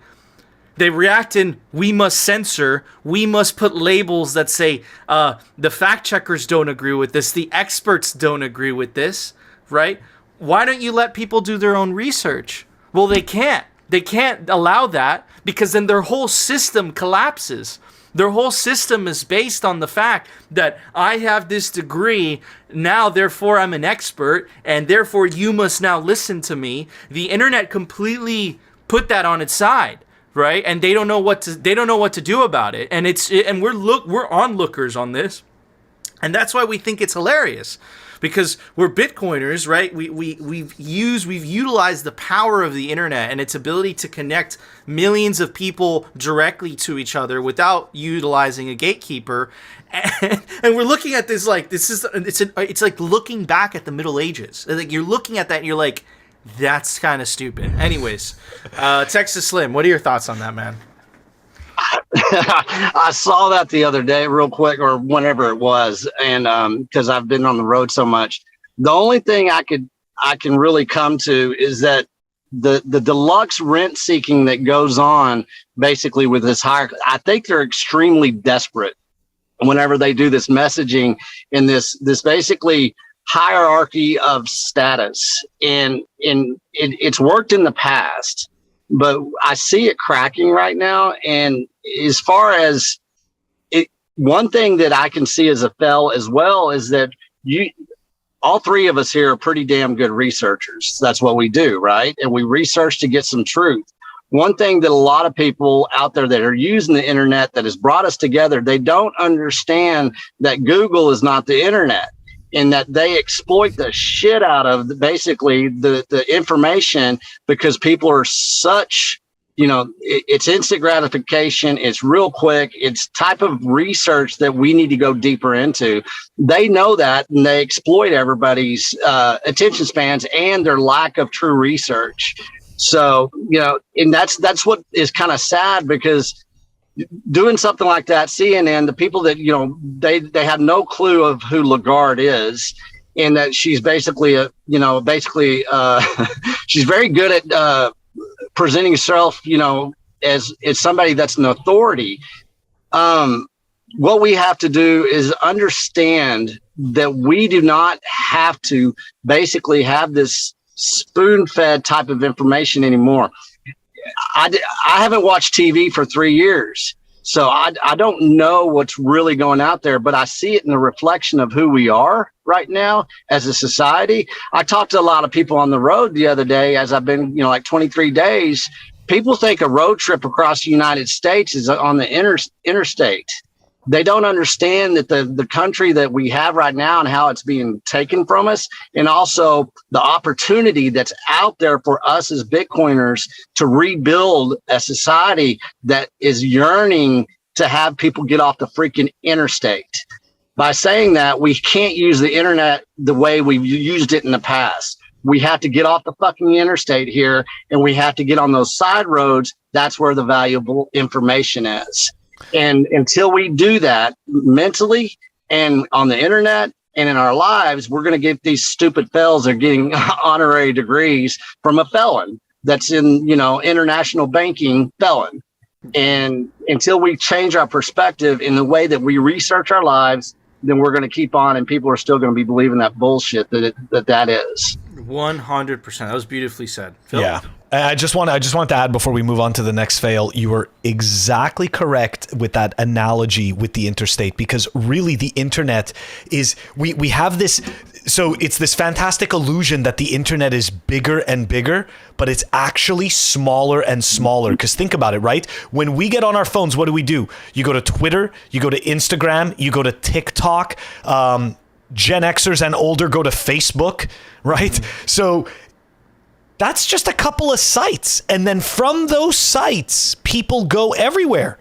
they react in, we must censor, we must put labels that say, the fact checkers don't agree with this, the experts don't agree with this, right? Why don't you let people do their own research? Well, they can't. They can't allow that because then their whole system collapses. Their whole system is based on the fact that I have this degree, now therefore I'm an expert, and therefore you must now listen to me. The internet completely put that on its side, right? And they don't know what to do about it. And we're onlookers on this. And that's why we think it's hilarious. Because we're Bitcoiners, right? We've utilized the power of the internet and its ability to connect millions of people directly to each other without utilizing a gatekeeper, and we're looking at this like it's like looking back at the Middle Ages. Like, you're looking at that and you're like, that's kind of stupid. Anyways, Texas Slim, what are your thoughts on that, man? I saw that the other day real quick, or whenever it was, and because I've been on the road so much, the only thing I can really come to is that the deluxe rent seeking that goes on basically with this higher, I think they're extremely desperate whenever they do this messaging in this basically hierarchy of status. And it's worked in the past, but I see it cracking right now. And as far as it, one thing that I can see as a fail as well is that all three of us here are pretty damn good researchers. That's what we do, right? And we research to get some truth. One thing that a lot of people out there that are using the internet that has brought us together, they don't understand that Google is not the internet, and that they exploit the shit out of basically the information, because people are such, it's instant gratification. It's real quick. It's type of research that we need to go deeper into. They know that, and they exploit everybody's attention spans and their lack of true research. So, and that's what is kind of sad, because doing something like that, CNN, the people that, they have no clue of who Lagarde is, and that she's basically she's very good at presenting herself, as somebody that's an authority. What we have to do is understand that we do not have to basically have this spoon-fed type of information anymore. I haven't watched TV for 3 years, so I don't know what's really going out there, but I see it in the reflection of who we are right now as a society. I talked to a lot of people on the road the other day, as I've been, like 23 days. People think a road trip across the United States is on the interstate. They don't understand that the country that we have right now and how it's being taken from us, and also the opportunity that's out there for us as Bitcoiners to rebuild a society that is yearning to have people get off the freaking interstate. By saying that, we can't use the internet the way we've used it in the past. We have to get off the fucking interstate here, and we have to get on those side roads. That's where the valuable information is. And until we do that mentally and on the internet and in our lives, we're going to get these stupid fellas that are getting honorary degrees from a felon that's in, international banking felon. And until we change our perspective in the way that we research our lives, then we're going to keep on, and people are still going to be believing that bullshit that is. 100%. That was beautifully said. Phil? Yeah. I just want to add before we move on to the next fail, you were exactly correct with that analogy with the interstate, because really the internet is, we have this, so it's this fantastic illusion that the internet is bigger and bigger, but it's actually smaller and smaller. Because think about it, right? When we get on our phones, what do? You go to Twitter, you go to Instagram, you go to TikTok, Gen Xers and older go to Facebook, right? Mm-hmm. So that's just a couple of sites. And then from those sites, people go everywhere.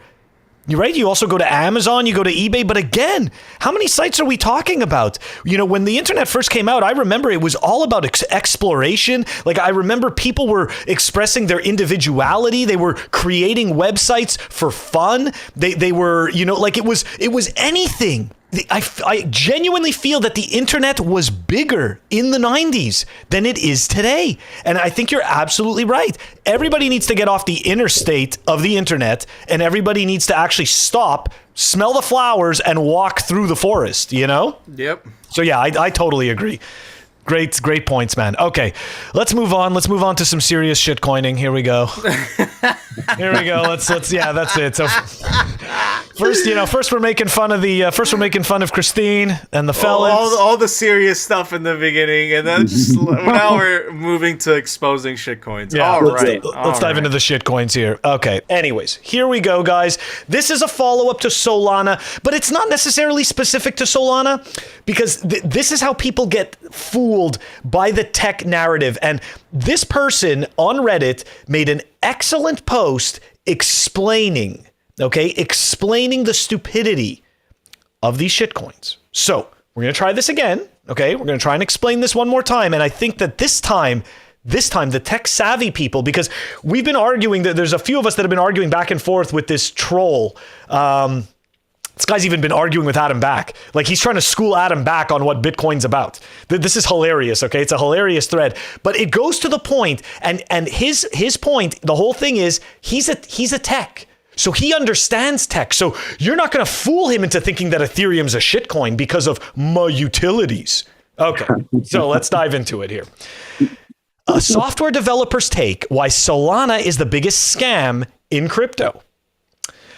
You're right. You also go to Amazon, you go to eBay. But again, how many sites are we talking about? When the internet first came out, I remember it was all about exploration. Like, I remember people were expressing their individuality. They were creating websites for fun. They were, like it was anything. I genuinely feel that the internet was bigger in the 90s than it is today. And I think you're absolutely right. Everybody needs to get off the interstate of the internet, and everybody needs to actually stop, smell the flowers, and walk through the forest, Yep. So yeah, I totally agree. Great points, man. Okay, let's move on. Let's move on to some serious shitcoining. Here we go. Let's yeah, that's it. So first we're making fun of Christine and the fellas. All the serious stuff in the beginning, and then now we're moving to exposing shitcoins. Yeah, let's dive into the shitcoins here. Okay. Anyways, here we go, guys. This is a follow-up to Solana, but it's not necessarily specific to Solana, because this is how people get fooled by the tech narrative. And this person on Reddit made an excellent post explaining the stupidity of these shitcoins. So we're going to try this again. Okay. We're going to try and explain this one more time. And I think that this time, the tech savvy people, because we've been arguing, that there's a few of us that have been arguing back and forth with this troll, This guy's even been arguing with Adam Back. Like, he's trying to school Adam Back on what Bitcoin's about. This is hilarious, okay? It's a hilarious thread. But it goes to the point, and his point, the whole thing is, he's a tech. So he understands tech. So you're not going to fool him into thinking that Ethereum's a shitcoin because of my utilities. Okay, so let's dive into it here. A software developer's take why Solana is the biggest scam in crypto.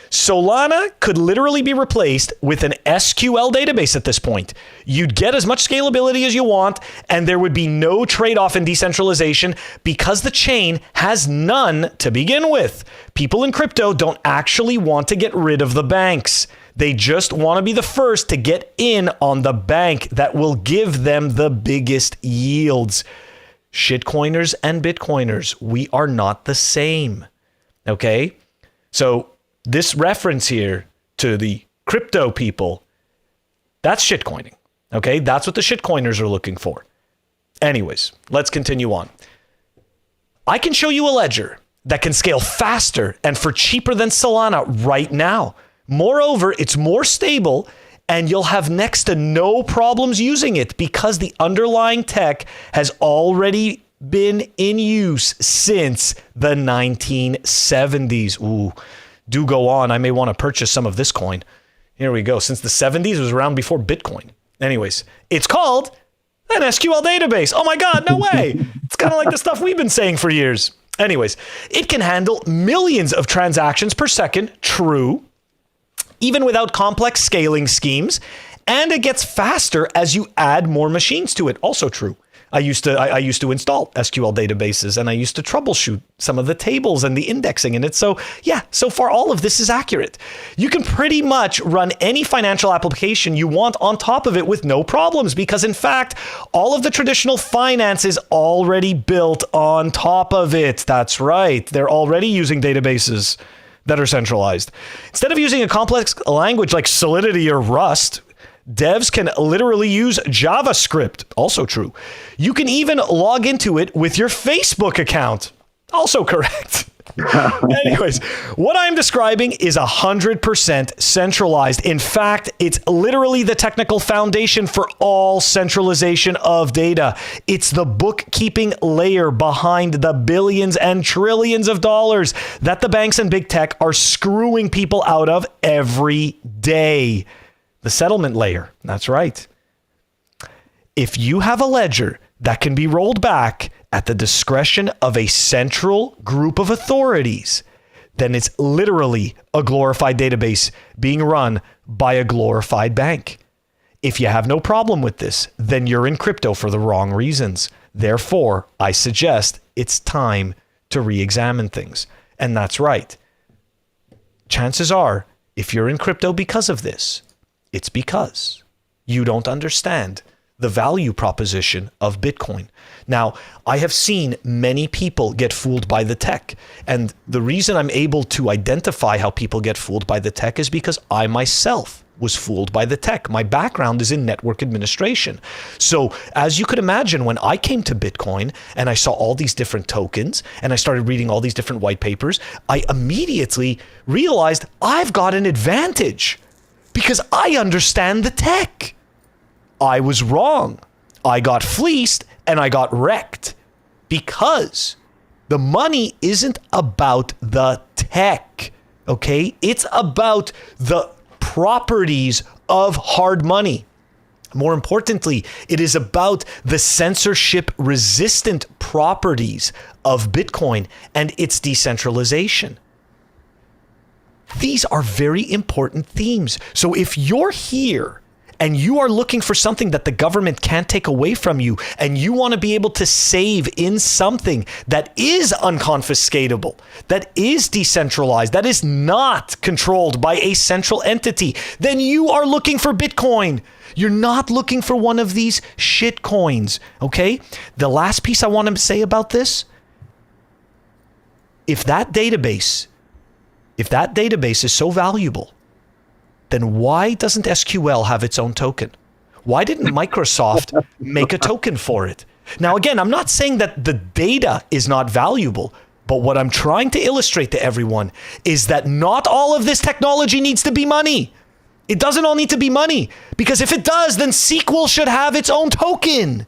Solana could literally be replaced with an SQL database at this point. You'd get as much scalability as you want, and there would be no trade-off in decentralization because the chain has none to begin with. People in crypto don't actually want to get rid of the banks. They just want to be the first to get in on the bank that will give them the biggest yields. Shitcoiners and Bitcoiners, we are not the same. Okay? So this reference here to the crypto people, that's shitcoining. Okay? That's what the shitcoiners are looking for. Anyways, let's continue on. I can show you a ledger that can scale faster and for cheaper than Solana right now. Moreover, it's more stable and you'll have next to no problems using it because the underlying tech has already been in use since the 1970s. Ooh, do go on. I may want to purchase some of this coin. Here we go. Since the 70s, it was around before Bitcoin. Anyways, it's called an SQL database. Oh my God, no way. It's kind of like the stuff we've been saying for years. Anyways, it can handle millions of transactions per second. True. Even without complex scaling schemes, and it gets faster as you add more machines to it. Also true. I used to install SQL databases and I used to troubleshoot some of the tables and the indexing in it. So yeah, so far all of this is accurate. You can pretty much run any financial application you want on top of it with no problems because in fact, all of the traditional finance is already built on top of it. That's right. They're already using databases that are centralized. Instead of using a complex language like Solidity or Rust, devs can literally use JavaScript. Also true. You can even log into it with your Facebook account. Also correct. Anyways, what I'm describing is 100% centralized. In fact, it's literally the technical foundation for all centralization of data. It's the bookkeeping layer behind the billions and trillions of dollars that the banks and big tech are screwing people out of every day. The settlement layer. That's right. If you have a ledger that can be rolled back at the discretion of a central group of authorities, then it's literally a glorified database being run by a glorified bank. If you have no problem with this, then you're in crypto for the wrong reasons. Therefore, I suggest it's time to re-examine things. And that's right. Chances are, if you're in crypto because of this, it's because you don't understand the value proposition of Bitcoin. Now, I have seen many people get fooled by the tech. And the reason I'm able to identify how people get fooled by the tech is because I myself was fooled by the tech. My background is in network administration. So as you could imagine, when I came to Bitcoin and I saw all these different tokens and I started reading all these different white papers, I immediately realized I've got an advantage because I understand the tech. I was wrong. I got fleeced and I got wrecked because the money isn't about the tech, okay? It's about the properties of hard money. More importantly, it is about the censorship-resistant properties of Bitcoin and its decentralization. These are very important themes. So if you're here and you are looking for something that the government can't take away from you, and you want to be able to save in something that is unconfiscatable, that is decentralized, that is not controlled by a central entity, then you are looking for Bitcoin. You're not looking for one of these shit coins, okay? The last piece I want to say about this, if that database is so valuable, then why doesn't SQL have its own token? Why didn't Microsoft make a token for it? Now, again, I'm not saying that the data is not valuable, but what I'm trying to illustrate to everyone is that not all of this technology needs to be money. It doesn't all need to be money, because if it does, then SQL should have its own token.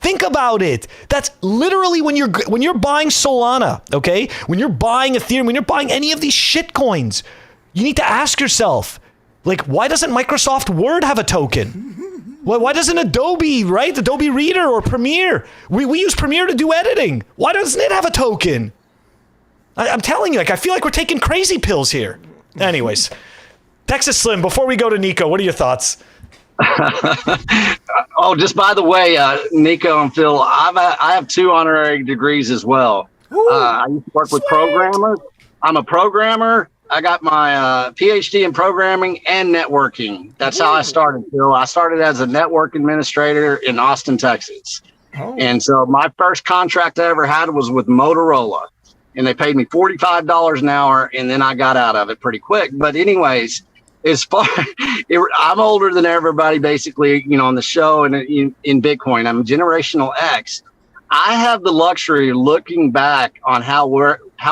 Think about it. That's literally when you're buying Solana, okay? When you're buying Ethereum, when you're buying any of these shitcoins, you need to ask yourself, like, why doesn't Microsoft Word have a token? Why doesn't Adobe, right? Adobe Reader or Premiere? We use Premiere to do editing. Why doesn't it have a token? I'm telling you, like, I feel like we're taking crazy pills here. Anyways, Texas Slim, before we go to Nico, what are your thoughts? Oh, just by the way, Nico and Phil, I have 2 honorary degrees as well. I used to work with programmers. I'm a programmer. I got my PhD in programming and networking. That's how I started, Phil. I started as a network administrator in Austin, Texas. And so my first contract I ever had was with Motorola, and they paid me $45 an hour, and then I got out of it pretty quick. But anyways, as far I'm older than everybody, basically, on the show and in Bitcoin. I'm generational X. I have the luxury of looking back on how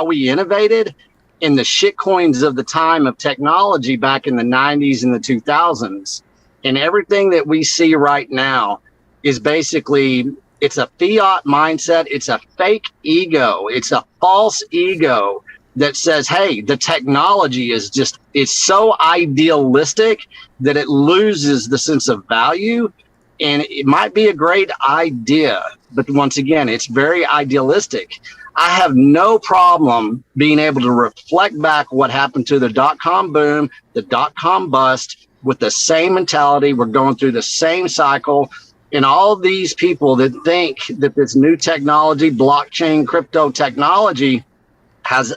we innovated in the shitcoins of the time of technology back in the 90s and the 2000s. And everything that we see right now is basically, it's a fiat mindset. It's a fake ego. It's a false ego that says, hey, the technology is it's so idealistic that it loses the sense of value. And it might be a great idea, but once again, it's very idealistic. I have no problem being able to reflect back what happened to the dot-com boom, the dot-com bust, with the same mentality. We're going through the same cycle. And all these people that think that this new technology, blockchain, crypto technology has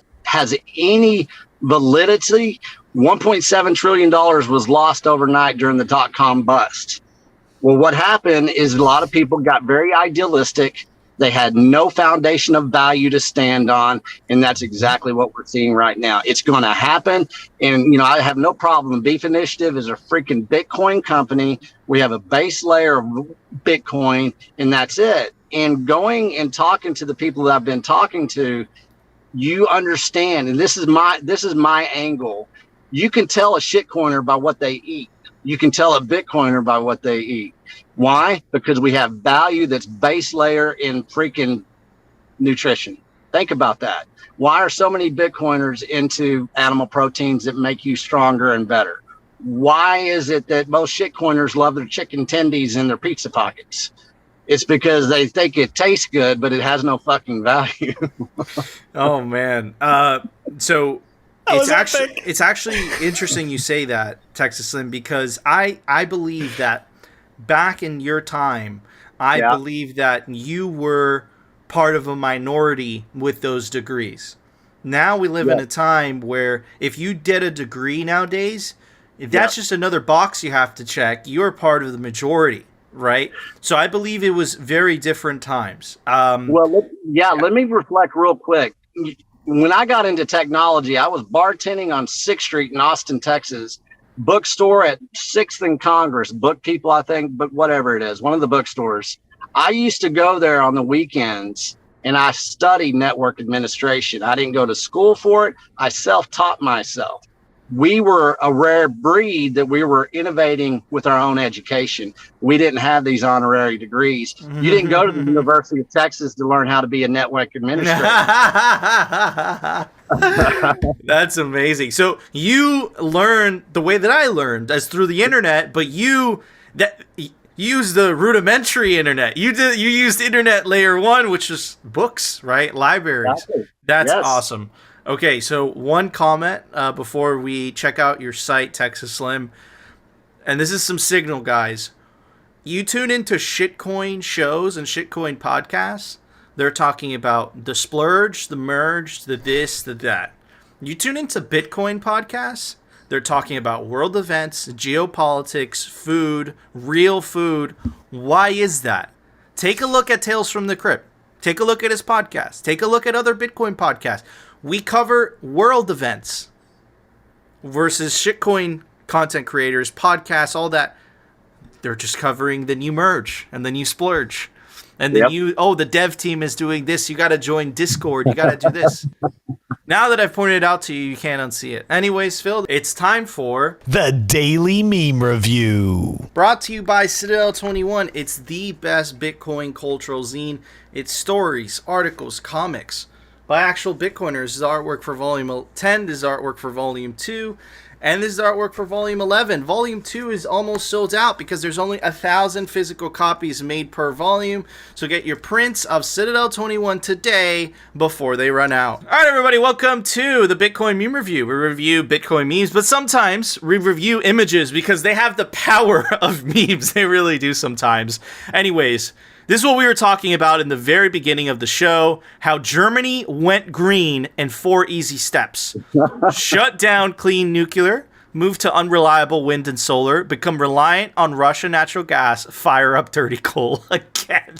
any validity. $1.7 trillion was lost overnight during the dot-com bust. Well, what happened is a lot of people got very idealistic. They had no foundation of value to stand on. And that's exactly what we're seeing right now. It's going to happen. And, I have no problem. Beef Initiative is a freaking Bitcoin company. We have a base layer of Bitcoin, and that's it. And going and talking to the people that I've been talking to, you understand, and this is my angle. You can tell a shitcoiner by what they eat. You can tell a Bitcoiner by what they eat. Why? Because we have value that's base layer in freaking nutrition. Think about that. Why are so many Bitcoiners into animal proteins that make you stronger and better? Why is it that most shitcoiners love their chicken tendies in their pizza pockets? It's because they think it tastes good, but it has no fucking value. Oh man. So it's actually interesting you say that, Texas Slim, because I believe that back in your time, I believe that you were part of a minority with those degrees. Now we live in a time where if you did a degree nowadays, that's just another box you have to check. You're part of the majority, right? So I believe it was very different times. Let me reflect real quick. When I got into technology, I was bartending on 6th Street in Austin, Texas, bookstore at 6th and Congress, Book People, I think, but whatever it is, one of the bookstores. I used to go there on the weekends, and I studied network administration. I didn't go to school for it. I self-taught myself. We were a rare breed that we were innovating with our own education. We didn't have these honorary degrees. You didn't go to the University of Texas to learn how to be a network administrator. That's amazing. So you learned the way that I learned, as through the internet, but you used the rudimentary internet. You used internet layer 1, which is books, right? Libraries. Exactly. That's awesome. Okay, so one comment before we check out your site, Texas Slim, and this is some signal, guys. You tune into shitcoin shows and shitcoin podcasts, they're talking about the splurge, the merge, the this, the that. You tune into Bitcoin podcasts, they're talking about world events, geopolitics, food, real food. Why is that? Take a look at Tales from the Crypt. Take a look at his podcast. Take a look at other Bitcoin podcasts. We cover world events versus shitcoin content creators, podcasts, all that. They're just covering the new merge and the new splurge. And then the dev team is doing this. You got to join Discord. You got to do this. Now that I've pointed it out to you, you can't unsee it. Anyways, Phil, it's time for The Daily Meme Review. brought to you by Citadel 21. It's the best Bitcoin cultural zine. It's stories, articles, comics by actual Bitcoiners. This is artwork for Volume 10. This is artwork for Volume 2. And this is artwork for Volume 11. Volume 2 is almost sold out because there's only 1,000 physical copies made per volume. So get your prints of Citadel 21 today before they run out. All right, everybody, welcome to the Bitcoin Meme Review. We review Bitcoin memes, but sometimes we review images because they have the power of memes. They really do sometimes. Anyways, this is what we were talking about in the very beginning of the show, how Germany went green in 4 easy steps. Shut down clean nuclear, move to unreliable wind and solar, become reliant on Russian natural gas, fire up dirty coal again.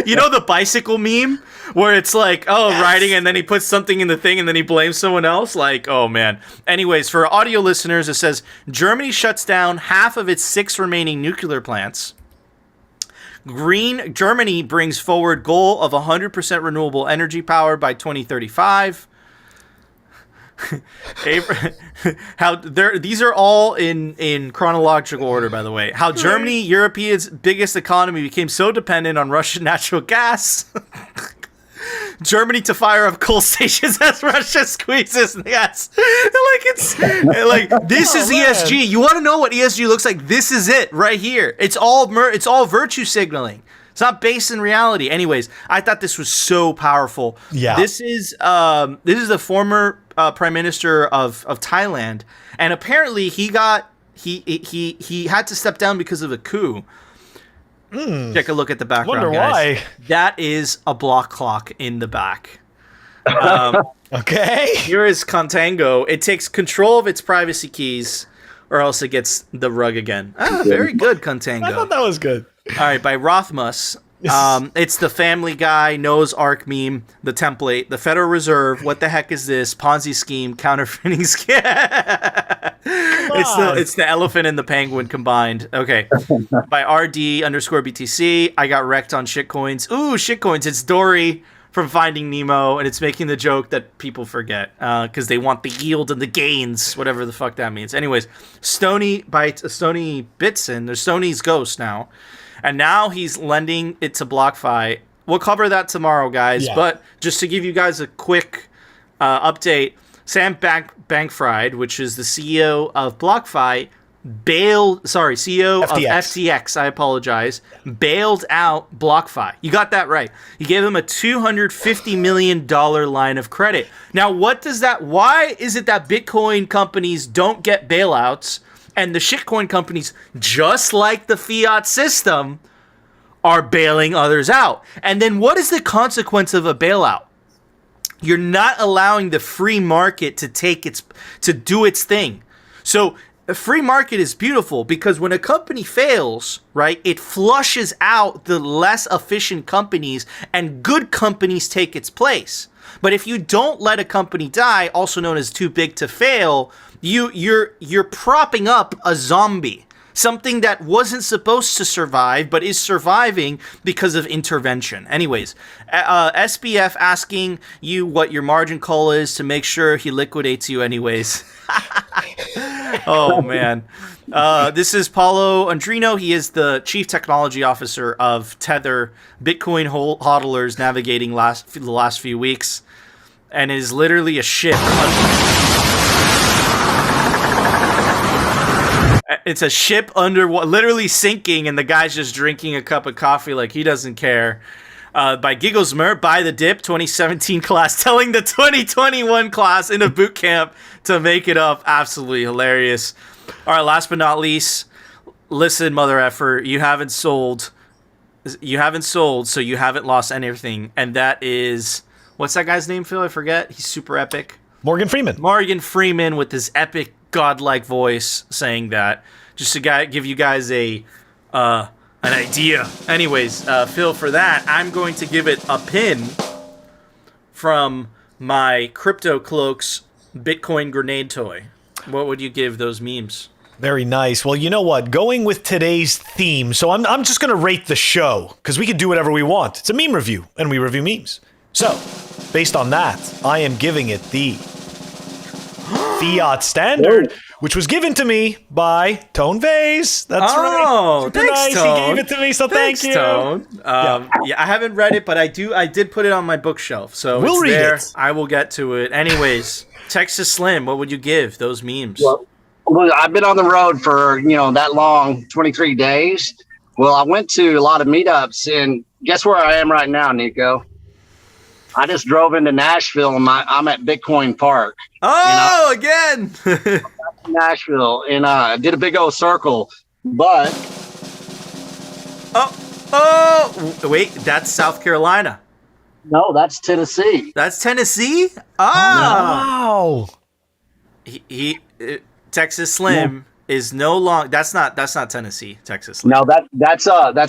You know the bicycle meme where it's like, oh, yes, riding, and then he puts something in the thing and then he blames someone else? Like, oh, man. Anyways, for audio listeners, it says Germany shuts down half of its 6 remaining nuclear plants. Green Germany brings forward goal of 100% renewable energy power by 2035. These are all in chronological order, by the way. How Germany, Europe's biggest economy, became so dependent on Russian natural gas. Germany to fire up coal stations as Russia squeezes gas. This is ESG. You want to know what ESG looks like? This is it right here. It's all virtue signaling. It's not based in reality. Anyways, I thought this was so powerful. Yeah. This is the former prime minister of Thailand, and apparently he had to step down because of a coup. Take a look at the background, Wonder guys. why. That is a block clock in the back. Okay. Here is Contango. It takes control of its privacy keys, or else it gets the rug again. Very good, Contango. I thought that was good. All right, by Rothmus. It's the Family Guy, Noah's Ark meme, the template, the Federal Reserve. What the heck is this? Ponzi scheme, counterfeiting scam. It's the elephant and the penguin combined. Okay. By RD_BTC. I got wrecked on shitcoins. Ooh, shitcoins. It's Dory from Finding Nemo, and it's making the joke that people forget because they want the yield and the gains, whatever the fuck that means. Anyways, Stony Bitson. There's Stoney's ghost now. And now he's lending it to BlockFi. We'll cover that tomorrow, guys. Yeah. But just to give you guys a quick update, Sam Bankman-Fried, which is the CEO of BlockFi, CEO of FTX, I apologize, bailed out BlockFi. You got that right. He gave him a $250 million line of credit. Now, why is it that Bitcoin companies don't get bailouts, and the shitcoin companies, just like the fiat system, are bailing others out? And then what is the consequence of a bailout? You're not allowing the free market to do its thing. So the free market is beautiful because when a company fails, right, it flushes out the less efficient companies and good companies take its place. But if you don't let a company die, also known as too big to fail, you're propping up a zombie, something that wasn't supposed to survive but is surviving because of intervention. Anyways, SBF asking you what your margin call is to make sure he liquidates you anyways. Oh man. This is Paulo Andrino. He is the chief technology officer of Tether, Bitcoin hodlers navigating the last few weeks, and is literally a ship. It's a ship literally sinking, and the guy's just drinking a cup of coffee like he doesn't care. By Gigglesmer, by the Dip 2017 class, telling the 2021 class in a boot camp to make it up. Absolutely hilarious. All right, last but not least, listen, mother effer, you haven't sold, so you haven't lost anything. And that is, what's that guy's name, Phil? I forget. He's super epic. Morgan Freeman with his epic godlike voice saying that, just to give you guys an idea. Anyways, Phil, for that, I'm going to give it a pin from my Crypto Cloaks Bitcoin grenade toy. What would you give those memes? Very nice. Well, you know what? Going with today's theme, so I'm just going to rate the show because we can do whatever we want. It's a meme review, and we review memes. So based on that, I am giving it the Fiat Standard, which was given to me by Tone Vase. That's right. Super Thanks, nice. Tone. He gave it to me, so Thanks, thank you. Tone. Yeah, I haven't read it, but I did put it on my bookshelf, so We'll it's read there. it. I will get to it. Anyways, Texas Slim, what would you give those memes? Well, I've been on the road for, that long, 23 days. Well, I went to a lot of meetups, and guess where I am right now, Nico? I just drove into Nashville, and I'm at Bitcoin Park. Again. Nashville, and did a big old circle, but Wait, that's South Carolina. no, that's Tennessee. That's Tennessee. Wow. Texas Slim is no longer. That's not Tennessee. Texas Slim. No, that's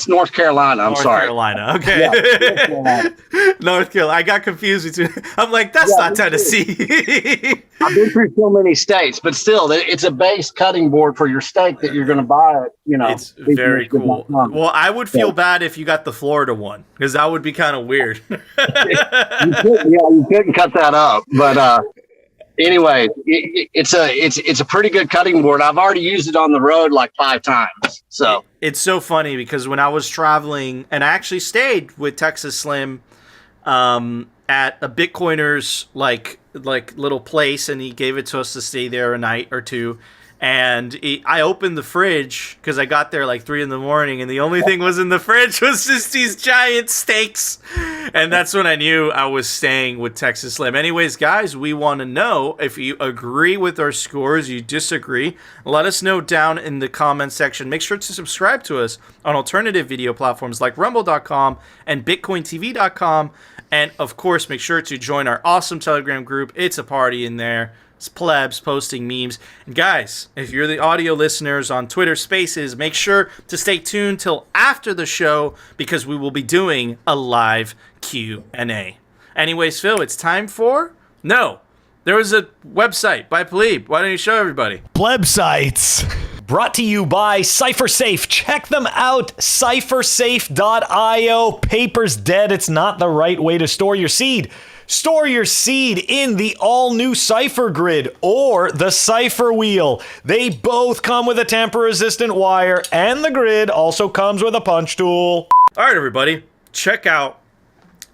North Carolina. I'm North sorry. Carolina. Okay. Yeah, North Carolina. North Carolina. I got confused between. I'm like, that's not Tennessee. I've been through so many states, but still, it's a base cutting board for your steak that you're going to buy. It's very cool. Well, I would feel bad if you got the Florida one, because that would be kind of weird. You couldn't cut that up, but anyway, it's a pretty good cutting board. I've already used it on the road like 5 times. So it's so funny because when I was traveling, and I actually stayed with Texas Slim at a Bitcoiner's like little place, and he gave it to us to stay there a night or two. And I opened the fridge because I got there like 3 a.m, and the only thing was in the fridge was just these giant steaks. And that's when I knew I was staying with Texas Slim. Anyways, guys, we want to know if you agree with our scores, you disagree. Let us know down in the comment section. Make sure to subscribe to us on alternative video platforms like rumble.com and bitcointv.com. And of course, make sure to join our awesome Telegram group. It's a party in there. It's plebs posting memes. And guys, if you're the audio listeners on Twitter Spaces, make sure to stay tuned till after the show because we will be doing a live Q&A. Anyways, Phil, it's time for... No, there was a website by Plebe. Why don't you show everybody? Plebsites. Brought to you by CipherSafe. Check them out. CipherSafe.io. Paper's dead. It's not the right way to store your seed. Store your seed in the all-new Cypher Grid or the Cypher Wheel. They both come with a tamper-resistant wire, and the Grid also comes with a punch tool. All right, everybody, check out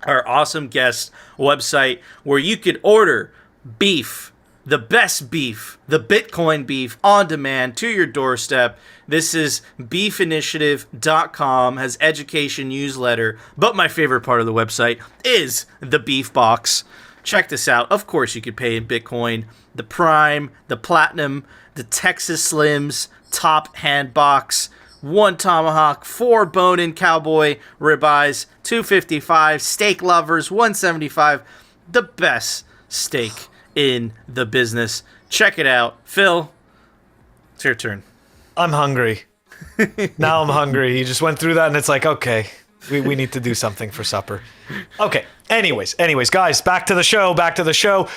our awesome guest website where you could order beef, the best beef, the Bitcoin beef on demand to your doorstep. This is beefinitiative.com, has education newsletter, but my favorite part of the website is the beef box. Check this out. Of course, you could pay in Bitcoin. The Prime, the Platinum, the Texas Slims, top hand box, 1 tomahawk, 4 bone-in cowboy ribeyes, $255, steak lovers, $175. The best steak in the business. Check it out. Phil, it's your turn. I'm hungry. Now I'm hungry. You just went through that and it's like, okay, we need to do something for supper. Okay. Anyways, guys, back to the show.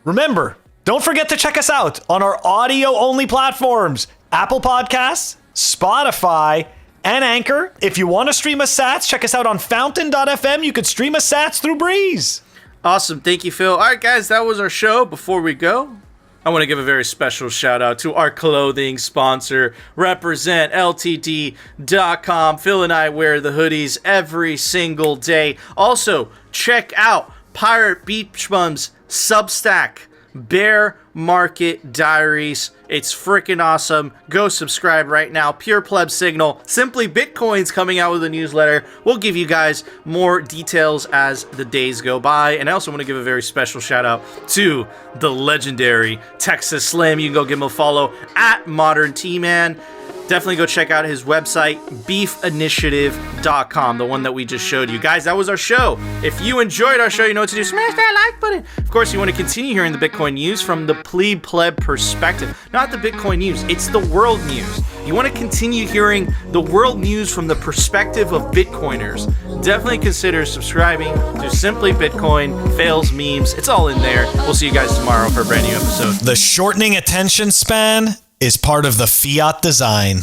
Remember, don't forget to check us out on our audio-only platforms, Apple Podcasts, Spotify, and Anchor. If you want to stream us sats, check us out on fountain.fm. You could stream us sats through Breeze. Awesome. Thank you, Phil. All right, guys, that was our show. Before we go, I want to give a very special shout out to our clothing sponsor, RepresentLTD.com. Phil and I wear the hoodies every single day. Also, check out Pirate Beach Bum's Substack, Bear Market Diaries. It's freaking awesome. Go subscribe right now. Pure Pleb Signal. Simply Bitcoin's coming out with a newsletter. We'll give you guys more details as the days go by. And I also want to give a very special shout out to the legendary Texas Slim. You can go give him a follow at Modern T-Man. Definitely go check out his website, beefinitiative.com, the one that we just showed you. Guys, that was our show. If you enjoyed our show, you know what to do. Smash that like button. Of course, you want to continue hearing the Bitcoin news from the pleb perspective. Not the Bitcoin news, it's the world news. You want to continue hearing the world news from the perspective of Bitcoiners. Definitely consider subscribing to Simply Bitcoin, Fails Memes. It's all in there. We'll see you guys tomorrow for a brand new episode. The shortening attention span is part of the fiat design.